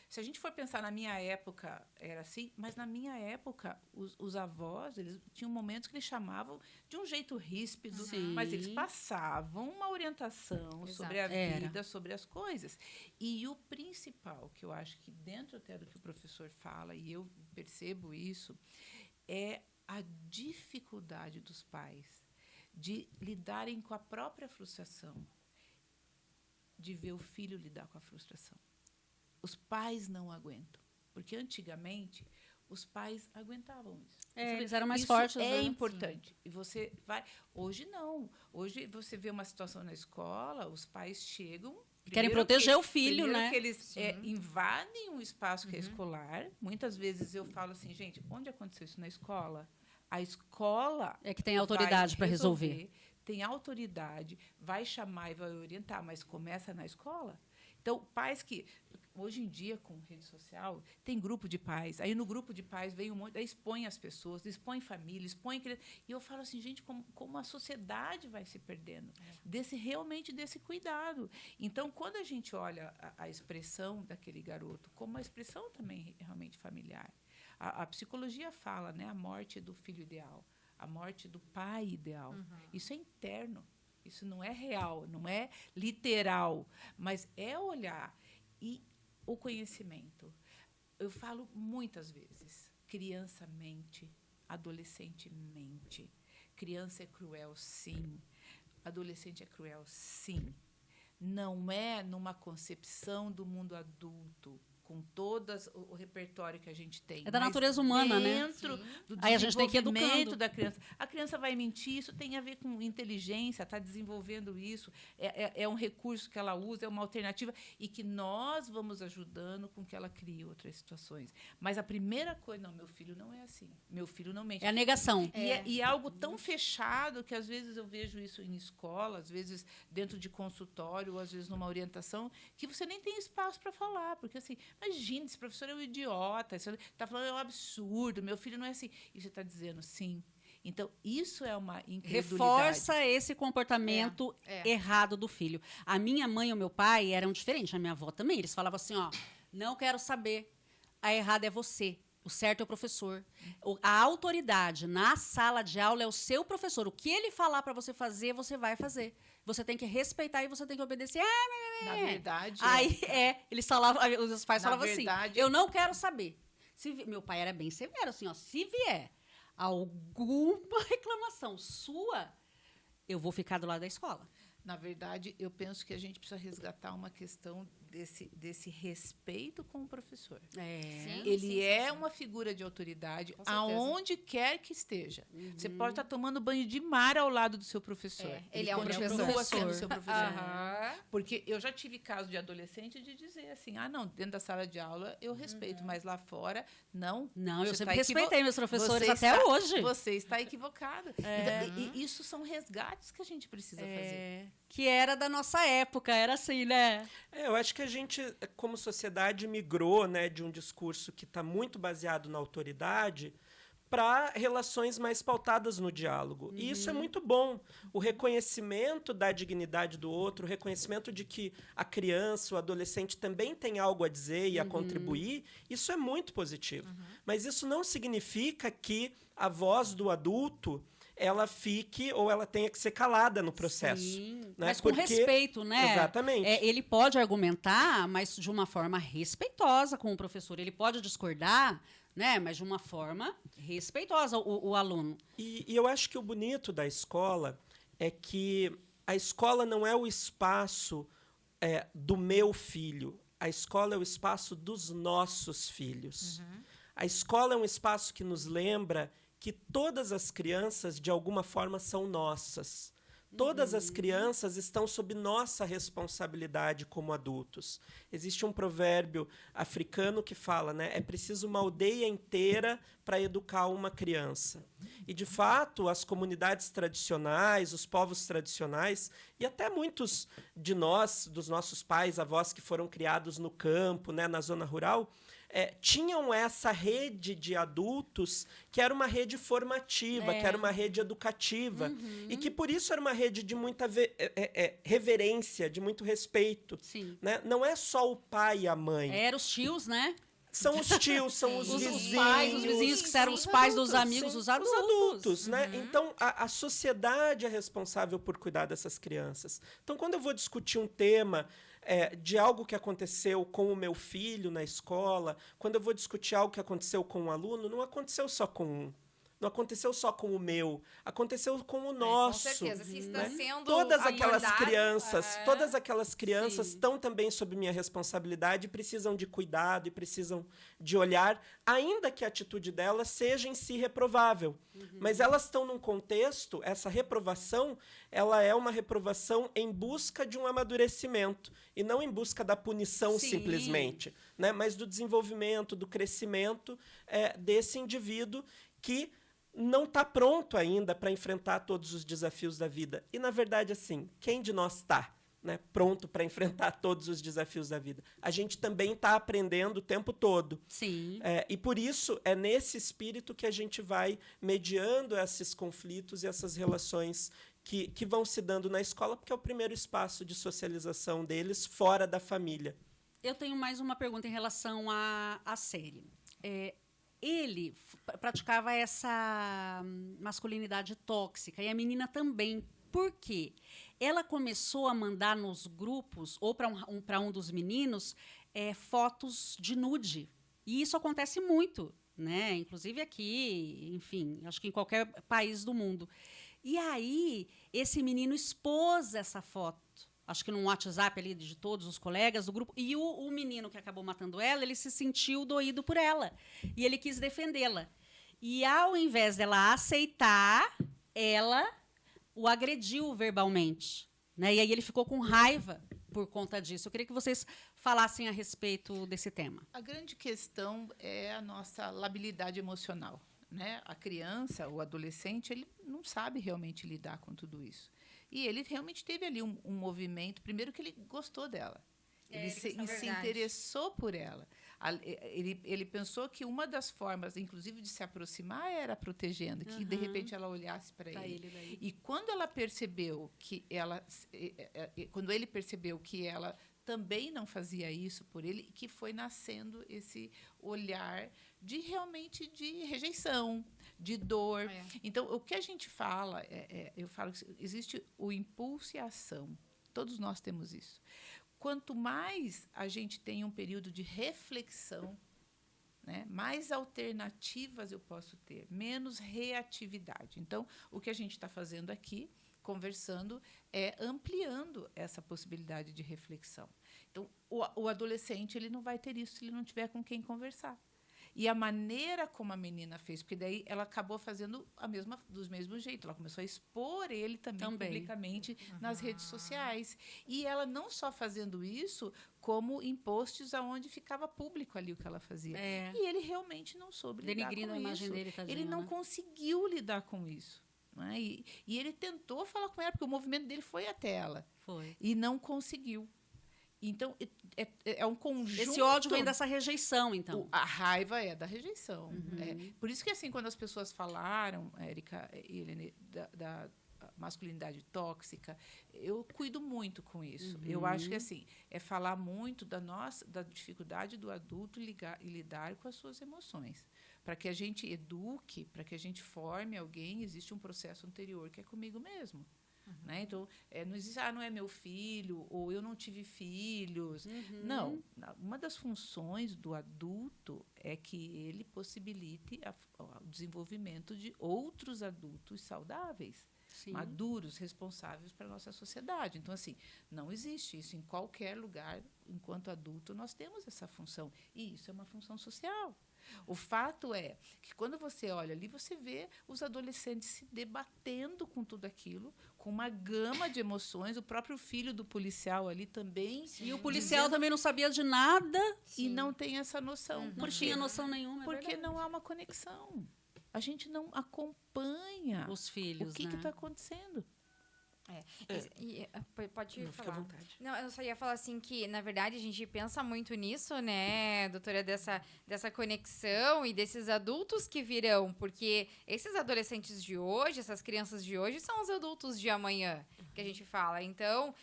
se a gente for pensar na minha época, era assim, mas na minha época, os avós, eles tinham momentos que eles chamavam de um jeito ríspido, Sim. mas eles passavam uma orientação sobre a Era. vida, sobre as coisas. E o principal, que eu acho que dentro até do que o professor fala, e eu percebo isso, é a dificuldade dos pais de lidarem com a própria frustração, de ver o filho lidar com a frustração. Os pais não aguentam, porque antigamente os pais aguentavam isso. Eles eram mais Isso fortes, é né? importante. E você vai. Hoje não. Hoje você vê uma situação na escola, os pais chegam. Querem primeiro proteger o filho, primeiro né? que eles invadem um espaço que é escolar. Muitas vezes eu falo assim, gente, onde aconteceu isso na escola? A escola É que tem autoridade para resolver. Tem autoridade, vai chamar e vai orientar, mas começa na escola. Então, pais que, hoje em dia, com rede social, tem grupo de pais. Aí, no grupo de pais, vem um monte, aí expõe as pessoas, expõe família, expõe criança. E eu falo assim, gente, como a sociedade vai se perdendo realmente desse cuidado. Então, quando a gente olha a expressão daquele garoto como uma expressão também realmente familiar, a psicologia fala, né, a morte do filho ideal, a morte do pai ideal. Isso é interno, isso não é real, não é literal, mas é olhar. E o conhecimento. Eu falo muitas vezes, criança mente, adolescente mente. Criança é cruel, sim. Adolescente é cruel, sim. Não é numa concepção do mundo adulto, com todo o repertório que a gente tem. É da mas natureza humana, né? dentro do Aí a gente tem que ir desenvolvimento educando. da criança. A criança vai mentir, isso tem a ver com inteligência, está desenvolvendo isso, é um recurso que ela usa, é uma alternativa, e que nós vamos ajudando com que ela crie outras situações. Mas a primeira coisa, não, meu filho não é assim, meu filho não mente. É a negação. E é algo tão fechado que, às vezes, eu vejo isso em escola, às vezes dentro de consultório, às vezes numa orientação, que você nem tem espaço para falar. Porque, assim, imagina, esse professor é um idiota, está falando é um absurdo, meu filho não é assim. E você está dizendo sim. Então, isso é uma incredulidade. Reforça esse comportamento errado do filho. A minha mãe e o meu pai eram diferentes, a minha avó também. Eles falavam assim, ó, não quero saber, a errada é você. O certo é o professor. A autoridade na sala de aula é o seu professor. O que ele falar para você fazer, você vai fazer. Você tem que respeitar e você tem que obedecer. Na verdade, Aí eles falavam, os pais Na falavam verdade- assim: eu não quero saber. Meu pai era bem severo, assim, ó. Se vier alguma reclamação sua, eu vou ficar do lado da escola. Na verdade, eu penso que a gente precisa resgatar uma questão desse respeito com o professor. Sim. Ele é uma figura de autoridade Com certeza. aonde quer que esteja. Você pode estar tomando banho de mar ao lado do seu professor. Ele é um continua professor. sendo seu professor. Aham. Porque eu já tive caso de adolescente de dizer assim, não, dentro da sala de aula eu respeito, mas lá fora, não. Não, eu Você sempre tá respeitei meus professores você até está- hoje. Você está equivocado. Então, e isso são resgates que a gente precisa fazer. Que era da nossa época, era assim, né? Eu acho que a gente, como sociedade, migrou, né, de um discurso que está muito baseado na autoridade para relações mais pautadas no diálogo. E isso é muito bom. O reconhecimento da dignidade do outro, o reconhecimento de que a criança, o adolescente também tem algo a dizer e a contribuir, isso é muito positivo. Mas isso não significa que a voz do adulto ela fique ou ela tenha que ser calada no processo. Sim, né? mas com respeito, né? Exatamente. Ele pode argumentar, mas de uma forma respeitosa com o professor. Ele pode discordar, né? Mas de uma forma respeitosa o aluno. E eu acho que o bonito da escola é que a escola não é o espaço do meu filho. A escola é o espaço dos nossos filhos. A escola é um espaço que nos lembra que todas as crianças, de alguma forma, são nossas. Todas as crianças estão sob nossa responsabilidade como adultos. Existe um provérbio africano que fala, né, é preciso uma aldeia inteira para educar uma criança. E, de fato, as comunidades tradicionais, os povos tradicionais, e até muitos de nós, dos nossos pais, avós que foram criados no campo, né, na zona rural, tinham essa rede de adultos que era uma rede formativa, que era uma rede educativa, e que, por isso, era uma rede de muita reverência, de muito respeito. Sim. Né? Não é só o pai e a mãe. Eram os tios, né? São os tios, são os vizinhos. Pais, os vizinhos que eram os pais dos amigos, Sim, os adultos. Os adultos, né? Então, a sociedade é responsável por cuidar dessas crianças. Então, quando eu vou discutir um tema de algo que aconteceu com o meu filho na escola, quando eu vou discutir algo que aconteceu com um aluno, não aconteceu só com um. Não aconteceu só com o meu, aconteceu com o nosso. Com certeza, se está sendo Todas aquelas abordado, crianças estão também sob minha responsabilidade, precisam de cuidado e precisam de olhar, ainda que a atitude delas seja em si reprovável. Mas elas estão num contexto, essa reprovação, ela é uma reprovação em busca de um amadurecimento e não em busca da punição simplesmente, né? Mas do desenvolvimento, do crescimento desse indivíduo que não está pronto ainda para enfrentar todos os desafios da vida. E, na verdade, assim, quem de nós está, né, pronto para enfrentar todos os desafios da vida? A gente também está aprendendo o tempo todo. Sim. E, por isso, é nesse espírito que a gente vai mediando esses conflitos e essas relações que vão se dando na escola, porque é o primeiro espaço de socialização deles fora da família. Eu tenho mais uma pergunta em relação à série. Ele praticava essa masculinidade tóxica e a menina também. Por quê? Ela começou a mandar nos grupos, ou para um dos meninos, fotos de nude. E isso acontece muito, né? Inclusive aqui, enfim, acho que em qualquer país do mundo. E aí, esse menino expôs essa foto. Acho que num WhatsApp ali de todos os colegas do grupo. E o menino que acabou matando ela, ele se sentiu doído por ela. E ele quis defendê-la. E ao invés dela aceitar, ela o agrediu verbalmente. Né? E aí ele ficou com raiva por conta disso. Eu queria que vocês falassem a respeito desse tema. A grande questão é a nossa labilidade emocional. Né? A criança, o adolescente, ele não sabe realmente lidar com tudo isso. E ele realmente teve ali um movimento, primeiro que ele gostou dela. Ele se interessou por ela. Ele pensou que uma das formas, inclusive, de se aproximar era protegendo, que de repente ela olhasse para ele. E quando ela percebeu que quando ele percebeu que ela também não fazia isso por ele, que foi nascendo esse olhar de realmente de rejeição, de dor. Então, o que a gente fala, eu falo que existe o impulso e a ação. Todos nós temos isso. Quanto mais a gente tem um período de reflexão, né, mais alternativas eu posso ter, menos reatividade. Então, o que a gente está fazendo aqui, conversando, é ampliando essa possibilidade de reflexão. Então, o adolescente ele não vai ter isso se ele não tiver com quem conversar. E a maneira como a menina fez, porque daí ela acabou fazendo do mesmo jeito. Ela começou a expor ele também. Publicamente nas redes sociais. E ela não só fazendo isso, como em posts onde ficava público ali o que ela fazia. E ele realmente não soube lidar com isso. Denigrindo a imagem dele, tadinho, ele não conseguiu lidar com isso. Né? E ele tentou falar com ela, porque o movimento dele foi até ela. E não conseguiu. Então, é um conjunto... Esse ódio vem dessa rejeição, então. A raiva é da rejeição. Por isso que, assim, quando as pessoas falaram, Érica e Helene, da masculinidade tóxica, eu cuido muito com isso. Eu acho que, assim, é falar muito da dificuldade do adulto lidar com as suas emoções. Para que a gente eduque, para que a gente forme alguém, existe um processo anterior que é comigo mesmo. Né? Então, não existe, não é meu filho, ou eu não tive filhos. Não. Uma das funções do adulto é que ele possibilite o desenvolvimento de outros adultos saudáveis, maduros, responsáveis para a nossa sociedade. Então, assim, não existe isso. Em qualquer lugar, enquanto adulto, nós temos essa função. E isso é uma função social. O fato é que quando você olha ali, você vê os adolescentes se debatendo com tudo aquilo, com uma gama de emoções. O próprio filho do policial ali também. E o policial também não sabia de nada. E não tem essa noção. Não tinha noção nenhuma. Porque não há uma conexão. A gente não acompanha Os filhos, o que está acontecendo. Pode Não, fica à falar. vontade. Não, eu só ia falar assim que, na verdade, a gente pensa muito nisso, né, doutora, dessa conexão e desses adultos que virão, porque esses adolescentes de hoje, essas crianças de hoje, são os adultos de amanhã, que a gente fala. Então,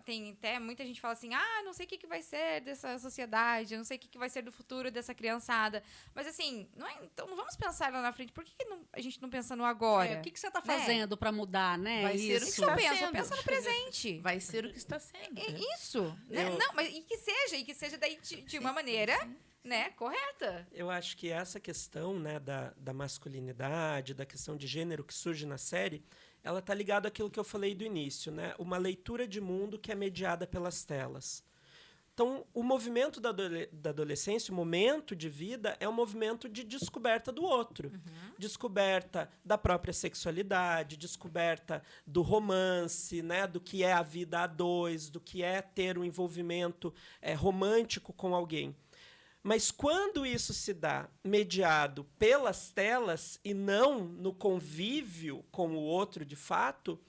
tem até muita gente fala assim, não sei o que vai ser dessa sociedade, não sei o que vai ser do futuro dessa criançada. Mas, assim, então não vamos pensar lá na frente, por que a gente não pensa no agora? O que você está fazendo para mudar, né? Vai ser o que Isso, está pensa no presente. Vai ser o que está sendo. Isso. Né? Não, mas e que seja daí de uma maneira, né, correta. Eu acho que essa questão, né, da masculinidade, da questão de gênero que surge na série, ela está ligada àquilo que eu falei do início, né? Uma leitura de mundo que é mediada pelas telas. Então, o movimento da adolescência, o momento de vida, é um movimento de descoberta do outro. Descoberta da própria sexualidade, descoberta do romance, né, do que é a vida a dois, do que é ter um envolvimento romântico com alguém. Mas quando isso se dá mediado pelas telas e não no convívio com o outro de fato,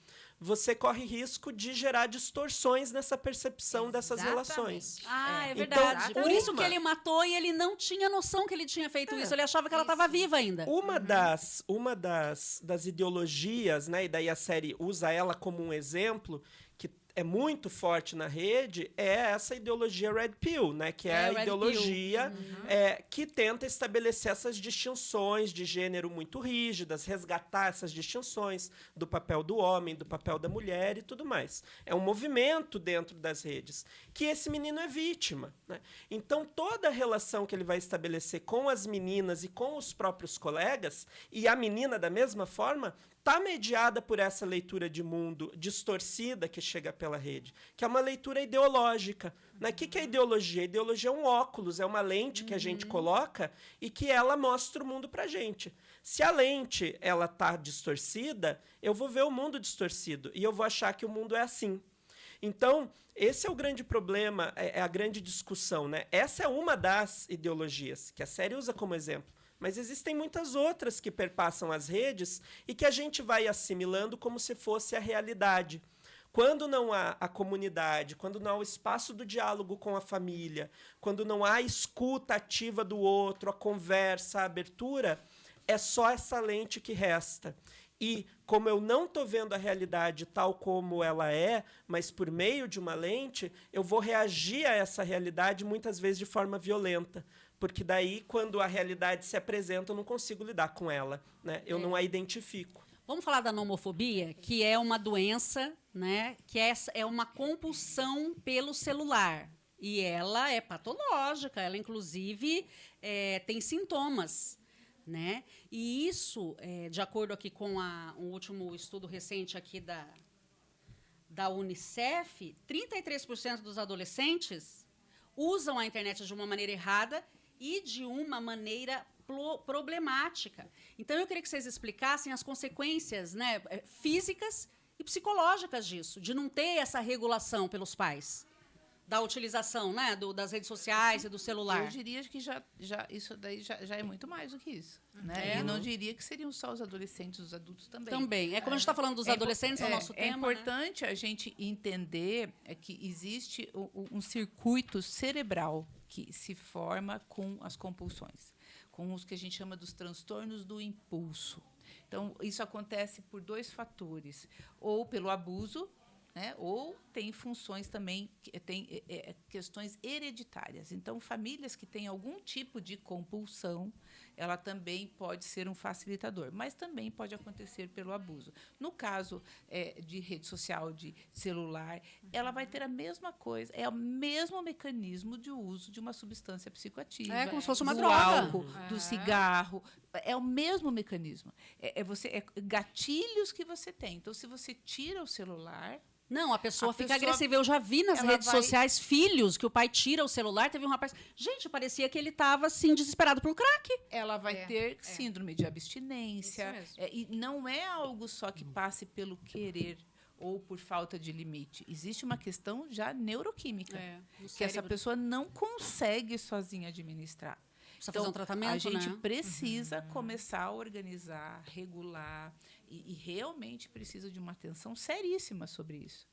você corre risco de gerar distorções nessa percepção dessas relações. É Então, verdade. Por isso que ele matou e ele não tinha noção que ele tinha feito isso. Ele achava que ela estava viva ainda. Uma das ideologias, né, e daí a série usa ela como um exemplo, que é muito forte na rede, é essa ideologia Red Pill, né, que é a ideologia que tenta estabelecer essas distinções de gênero muito rígidas, resgatar essas distinções do papel do homem, do papel da mulher e tudo mais. É um movimento dentro das redes que esse menino é vítima, né? Então, toda a relação que ele vai estabelecer com as meninas e com os próprios colegas, e a menina da mesma forma, está mediada por essa leitura de mundo distorcida que chega pela rede, que é uma leitura ideológica. Né? O que é ideologia? A ideologia é um óculos, é uma lente que a gente coloca e que ela mostra o mundo para a gente. Se a lente ela está distorcida, eu vou ver o mundo distorcido e eu vou achar que o mundo é assim. Então, esse é o grande problema, é a grande discussão. Né? Essa é uma das ideologias que a série usa como exemplo. Mas existem muitas outras que perpassam as redes e que a gente vai assimilando como se fosse a realidade. Quando não há a comunidade, quando não há o espaço do diálogo com a família, quando não há a escuta ativa do outro, a conversa, a abertura, é só essa lente que resta. E, como eu não estou vendo a realidade tal como ela é, mas por meio de uma lente, eu vou reagir a essa realidade muitas vezes de forma violenta. Porque daí, quando a realidade se apresenta, eu não consigo lidar com ela. Né? Eu não a identifico. Vamos falar da nomofobia, que é uma doença, né? Que é uma compulsão pelo celular. E ela é patológica, ela, inclusive, tem sintomas. Né? E isso, de acordo aqui com um último estudo recente aqui da Unicef, 33% dos adolescentes usam a internet de uma maneira errada e de uma maneira problemática. Então, eu queria que vocês explicassem as consequências, né, físicas e psicológicas disso, de não ter essa regulação pelos pais da utilização, né, das redes sociais e do celular. Eu diria que isso daí já é muito mais do que isso. Né? E não diria que seriam só os adolescentes, os adultos também. Também. Como a gente está falando dos adolescentes, é o nosso tema. É importante, né, a gente entender que existe um circuito cerebral que se forma com as compulsões, com os que a gente chama dos transtornos do impulso. Então, isso acontece por dois fatores. Ou pelo abuso, né? Ou tem funções também, tem questões hereditárias. Então, famílias que têm algum tipo de compulsão, ela também pode ser um facilitador, mas também pode acontecer pelo abuso. No caso de rede social, de celular, ela vai ter a mesma coisa, é o mesmo mecanismo de uso de uma substância psicoativa. É como se fosse uma do droga. Álcool, do cigarro. É o mesmo mecanismo. É gatilhos que você tem. Então, se você tira o celular... Não, a pessoa fica fica agressiva. Eu já vi nas ela redes vai- sociais filhos que o pai tira o celular. Teve um rapaz... Gente, parecia que ele estava, assim, desesperado por crack. ela vai É, ter é. síndrome de abstinência. Isso mesmo. E não é algo só que passe pelo querer ou por falta de limite. Existe uma questão já neuroquímica, que essa pessoa não consegue sozinha administrar. Precisa fazer um tratamento, a gente né? precisa começar a organizar, regular, e realmente precisa de uma atenção seríssima sobre isso.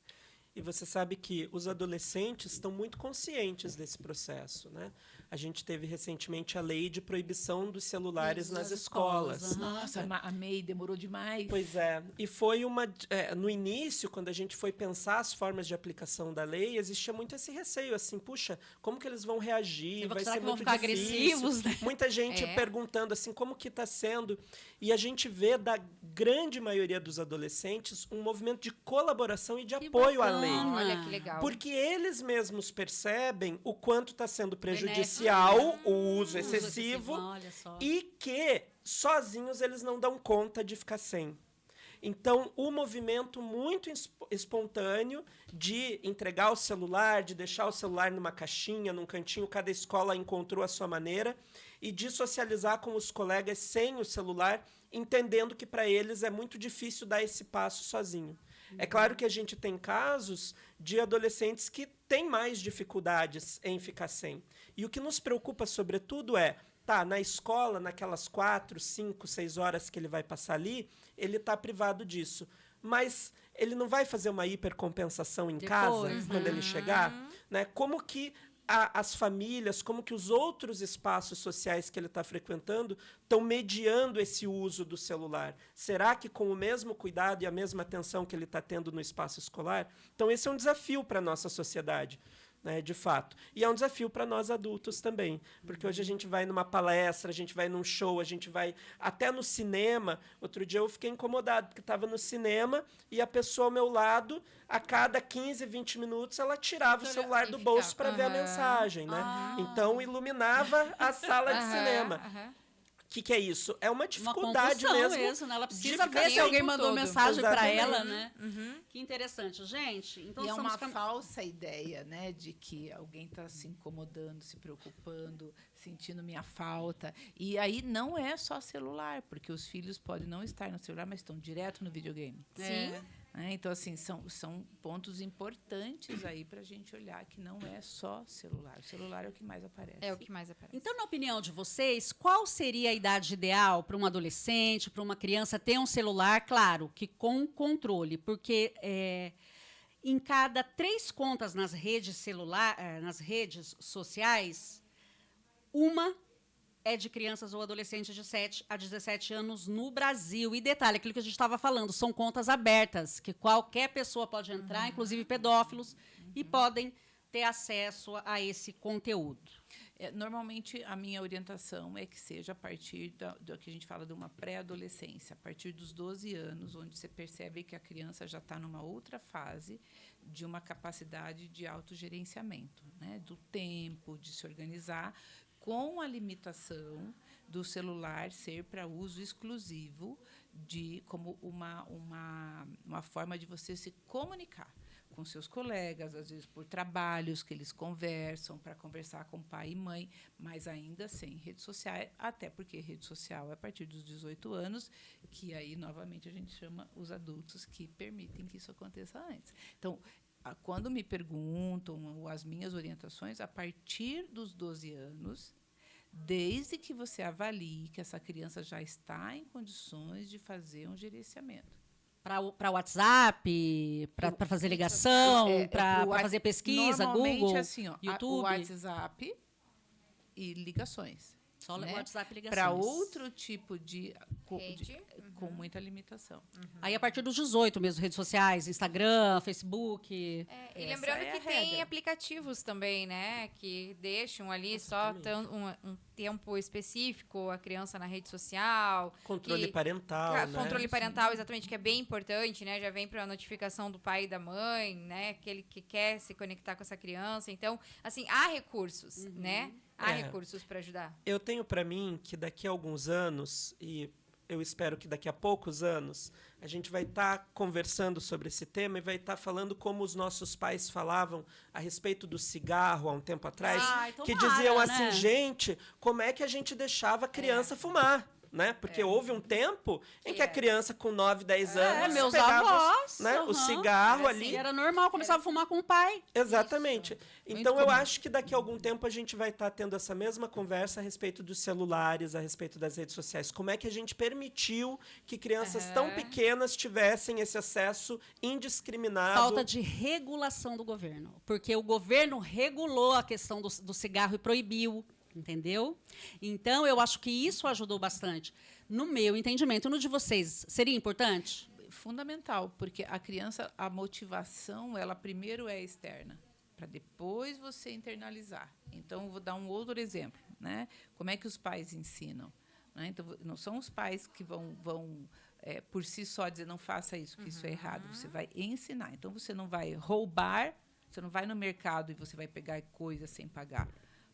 E você sabe que os adolescentes estão muito conscientes desse processo, né? A gente teve recentemente a lei de proibição dos celulares Isso, nas nas escolas. escolas, aham. Nossa, a MEI demorou demais. Pois é. E foi no início, quando a gente foi pensar as formas de aplicação da lei, existia muito esse receio, assim, puxa, como que eles vão reagir? Vai Será ser que vão muito ficar difícil. agressivos, né? Muita gente É. perguntando, assim, como que está sendo? E a gente vê da grande maioria dos adolescentes um movimento de colaboração e de Que apoio à bacana. lei. Olha que legal. Porque eles mesmos percebem o quanto está sendo prejudicial o uso excessivo Olha só. e que sozinhos eles não dão conta de ficar sem. Então, o movimento muito espontâneo de entregar o celular, de deixar o celular numa caixinha, num cantinho, cada escola encontrou a sua maneira, e de socializar com os colegas sem o celular, entendendo que para eles é muito difícil dar esse passo sozinho. É claro que a gente tem casos de adolescentes que têm mais dificuldades em ficar sem. E o que nos preocupa, sobretudo, é, tá, na escola, naquelas 4, 5, 6 horas que ele vai passar ali, ele está privado disso. Mas ele não vai fazer uma hipercompensação em casa, Depois, quando né? ele chegar? Né? Como que as famílias, como que os outros espaços sociais que ele está frequentando estão mediando esse uso do celular? Será que com o mesmo cuidado e a mesma atenção que ele está tendo no espaço escolar? Então, esse é um desafio para a nossa sociedade, né, de fato. E é um desafio para nós adultos também, porque hoje a gente vai numa palestra, a gente vai num show, a gente vai até no cinema. Outro dia eu fiquei incomodado, porque estava no cinema e a pessoa ao meu lado, a cada 15, 20 minutos, ela tirava o celular e do bolso ficava. para ver a mensagem, né? Então, iluminava a sala de cinema. Aham. O que é isso? É uma Uma dificuldade compulsão mesmo. né? Ela de precisa ficar ver se sem alguém o tempo mandou todo. mensagem para Exatamente. ela, né? Que interessante. Gente, então E é estamos uma falsa ideia, né, de que alguém está se incomodando, se preocupando, sentindo minha falta. E aí não é só celular, porque os filhos podem não estar no celular, mas estão direto no videogame. Sim. Né? Então, assim, são pontos importantes aí para a gente olhar que não é só celular. O celular é o que mais aparece. É o que mais aparece. Então, na opinião de vocês, qual seria a idade ideal para um adolescente, para uma criança ter um celular, claro, que com controle? Porque em cada 3 contas nas redes nas redes sociais, uma é de crianças ou adolescentes de 7 a 17 anos no Brasil. E detalhe, aquilo que a gente estava falando, são contas abertas, que qualquer pessoa pode entrar, inclusive pedófilos, e podem ter acesso a esse conteúdo. Normalmente, a minha orientação é que seja a partir do que a gente fala de uma pré-adolescência, a partir dos 12 anos, onde você percebe que a criança já está numa outra fase de uma capacidade de autogerenciamento, né? Do tempo, de se organizar, com a limitação do celular ser para uso exclusivo, como uma forma de você se comunicar com seus colegas, às vezes por trabalhos que eles conversam, para conversar com pai e mãe, mas ainda sem rede social, até porque rede social é a partir dos 18 anos, que aí, novamente, a gente chama os adultos que permitem que isso aconteça antes. Então, quando me perguntam as minhas orientações, a partir dos 12 anos, desde que você avalie que essa criança já está em condições de fazer um gerenciamento. Para WhatsApp, para fazer ligação, para fazer pesquisa, normalmente, Google, assim, o YouTube. WhatsApp e ligações. Só né? WhatsApp e ligações. Para outro tipo de Rede. com muita limitação. Aí a partir dos 18 mesmo, redes sociais, Instagram, Facebook. E Essa lembrando é a que tem regra. aplicativos também, né? Que deixam ali Exatamente. só um tempo específico a criança na rede social. Controle que- parental, né? Controle parental, exatamente, que é bem importante, né? Já vem para a notificação do pai e da mãe, né? Aquele que quer se conectar com essa criança. Então, assim, há recursos, né? Há É. recursos para ajudar. Eu tenho para mim que daqui a alguns anos, e eu espero que daqui a poucos anos, a gente vai estar conversando sobre esse tema e vai estar falando como os nossos pais falavam a respeito do cigarro há um tempo atrás, Ai, que tomara, diziam assim, né? gente, como é que a gente deixava a criança fumar? Né? Porque houve um tempo em que a criança com 9, 10 anos meus pegava avós, né, o aham. cigarro Era ali. E era normal, começava a fumar com o pai. Exatamente. Muito Então, eu comum. acho que daqui a algum tempo a gente vai estar tendo essa mesma conversa a respeito dos celulares, a respeito das redes sociais. Como é que a gente permitiu que crianças tão pequenas tivessem esse acesso indiscriminado? Falta de regulação do governo. Porque o governo regulou a questão do cigarro e proibiu, entendeu? Então, eu acho que isso ajudou bastante. No meu entendimento, no de vocês, seria importante? Fundamental, porque a criança, a motivação, ela primeiro é externa, para depois você internalizar. Então, eu vou dar um outro exemplo, né? Como é que os pais ensinam? Né? Então, não são os pais que vão por si só dizer não faça isso, que isso é errado. Você vai ensinar. Então, você não vai roubar, você não vai no mercado e você vai pegar coisas sem pagar.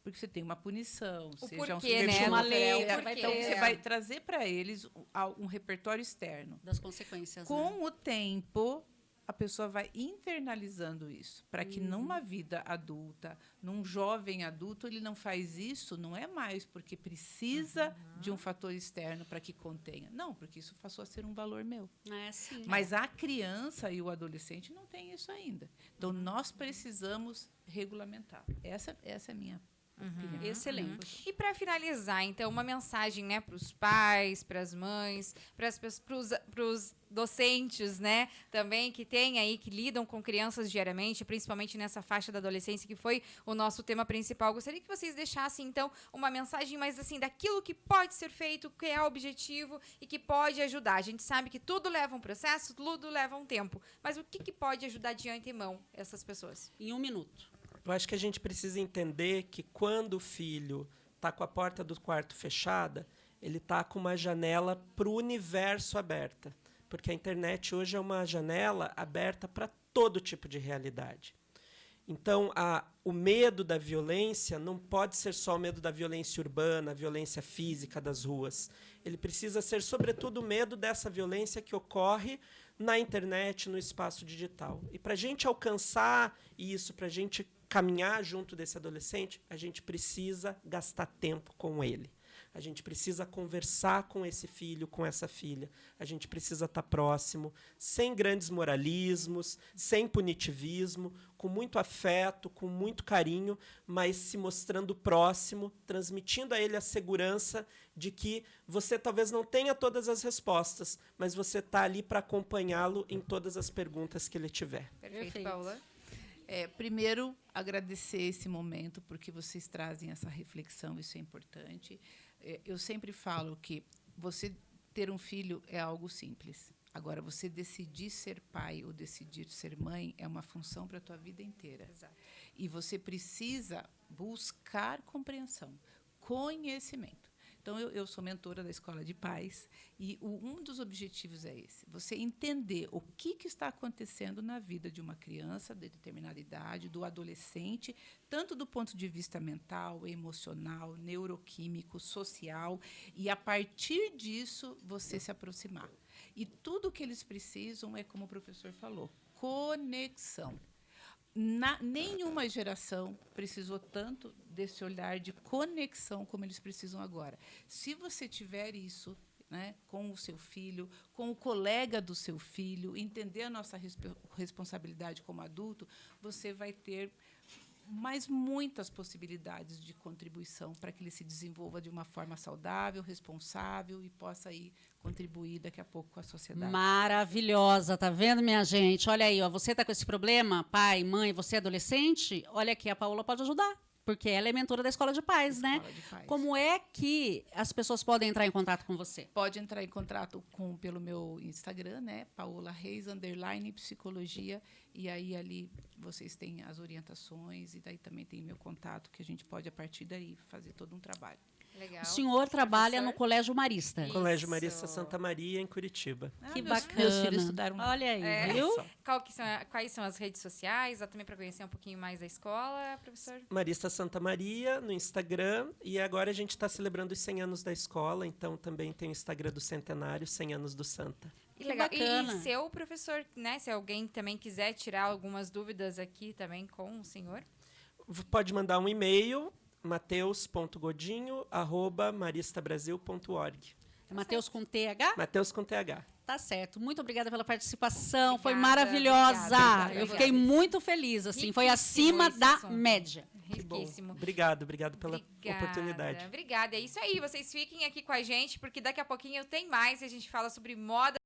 Porque você tem uma punição, O seja porquê, né? uma lei, Porquê. então, você vai trazer para eles um repertório externo. Das consequências. Né? Com o tempo, a pessoa vai internalizando isso, para que numa vida adulta, num jovem adulto, ele não faz isso, não é mais porque precisa de um fator externo para que contenha. Não, porque isso passou a ser um valor meu. É, sim. Mas a criança e o adolescente não têm isso ainda. Então, nós precisamos regulamentar. Essa é a minha opinião. Excelente. E para finalizar, então, uma mensagem, né, para os pais, para as mães, para os docentes, né, também que tem aí que lidam com crianças diariamente, principalmente nessa faixa da adolescência que foi o nosso tema principal. Gostaria que vocês deixassem então uma mensagem mais assim daquilo que pode ser feito, que é objetivo e que pode ajudar. A gente sabe que tudo leva um processo, tudo leva um tempo, mas o que pode ajudar de antemão essas pessoas? Em 1 minuto. Eu acho que a gente precisa entender que quando o filho está com a porta do quarto fechada, ele está com uma janela para o universo aberta. Porque a internet hoje é uma janela aberta para todo tipo de realidade. Então, o medo da violência não pode ser só o medo da violência urbana, a violência física das ruas. Ele precisa ser, sobretudo, o medo dessa violência que ocorre na internet, no espaço digital. E para a gente alcançar isso, para a gente caminhar junto desse adolescente, a gente precisa gastar tempo com ele. A gente precisa conversar com esse filho, com essa filha. A gente precisa estar próximo, sem grandes moralismos, sem punitivismo, com muito afeto, com muito carinho, mas se mostrando próximo, transmitindo a ele a segurança de que você talvez não tenha todas as respostas, mas você está ali para acompanhá-lo em todas as perguntas que ele tiver. Perfeito, Paula. Primeiro, agradecer esse momento, porque vocês trazem essa reflexão, isso é importante. Eu sempre falo que você ter um filho é algo simples. Agora, você decidir ser pai ou decidir ser mãe é uma função para a tua vida inteira. Exato. E você precisa buscar compreensão, conhecimento. Então, eu sou mentora da Escola de Pais e um dos objetivos é esse, você entender o que está acontecendo na vida de uma criança de determinada idade, do adolescente, tanto do ponto de vista mental, emocional, neuroquímico, social, e, a partir disso, você se aproximar. E tudo o que eles precisam é, como o professor falou, conexão. Nenhuma geração precisou tanto desse olhar de conexão como eles precisam agora. Se você tiver isso, né, com o seu filho, com o colega do seu filho, entender a nossa responsabilidade como adulto, você vai ter mais muitas possibilidades de contribuição para que ele se desenvolva de uma forma saudável, responsável e possa aí contribuir daqui a pouco com a sociedade. Maravilhosa, tá vendo, minha gente? Olha aí, ó, você tá com esse problema, pai, mãe, você é adolescente? Olha aqui, a Paola pode ajudar, porque ela é mentora da Escola de Pais, né? Escola de Pais. Como é que as pessoas podem entrar em contato com você? Pode entrar em contato pelo meu Instagram, né? Paola Reis, _psicologia. E aí ali vocês têm as orientações e daí também tem meu contato, que a gente pode, a partir daí, fazer todo um trabalho. Legal. O senhor trabalha no Professor? Colégio Marista. Isso. Colégio Marista Santa Maria, em Curitiba. Que meus, bacana. Meus filhos estudaram lá. Olha aí, É. viu? Só. Quais são as redes sociais? Também para conhecer um pouquinho mais da escola, professor? Marista Santa Maria, no Instagram. E agora a gente está celebrando os 100 anos da escola, então também tem o Instagram do Centenário, 100 anos do Santa. Que legal. bacana. E seu professor, né? Se alguém também quiser tirar algumas dúvidas aqui também com o senhor. Pode mandar um e-mail, mateus.godinho@maristabrasil.org. É Matheus com TH? Mateus com TH. Tá certo. Muito obrigada pela participação. Foi Obrigada, maravilhosa. obrigada, Eu fiquei obrigada. muito feliz, assim. Foi Riquíssimo acima esse da assunto. média. Riquíssimo. Obrigado pela Obrigada, oportunidade. Obrigada. É isso aí. Vocês fiquem aqui com a gente, porque daqui a pouquinho tem mais e a gente fala sobre moda.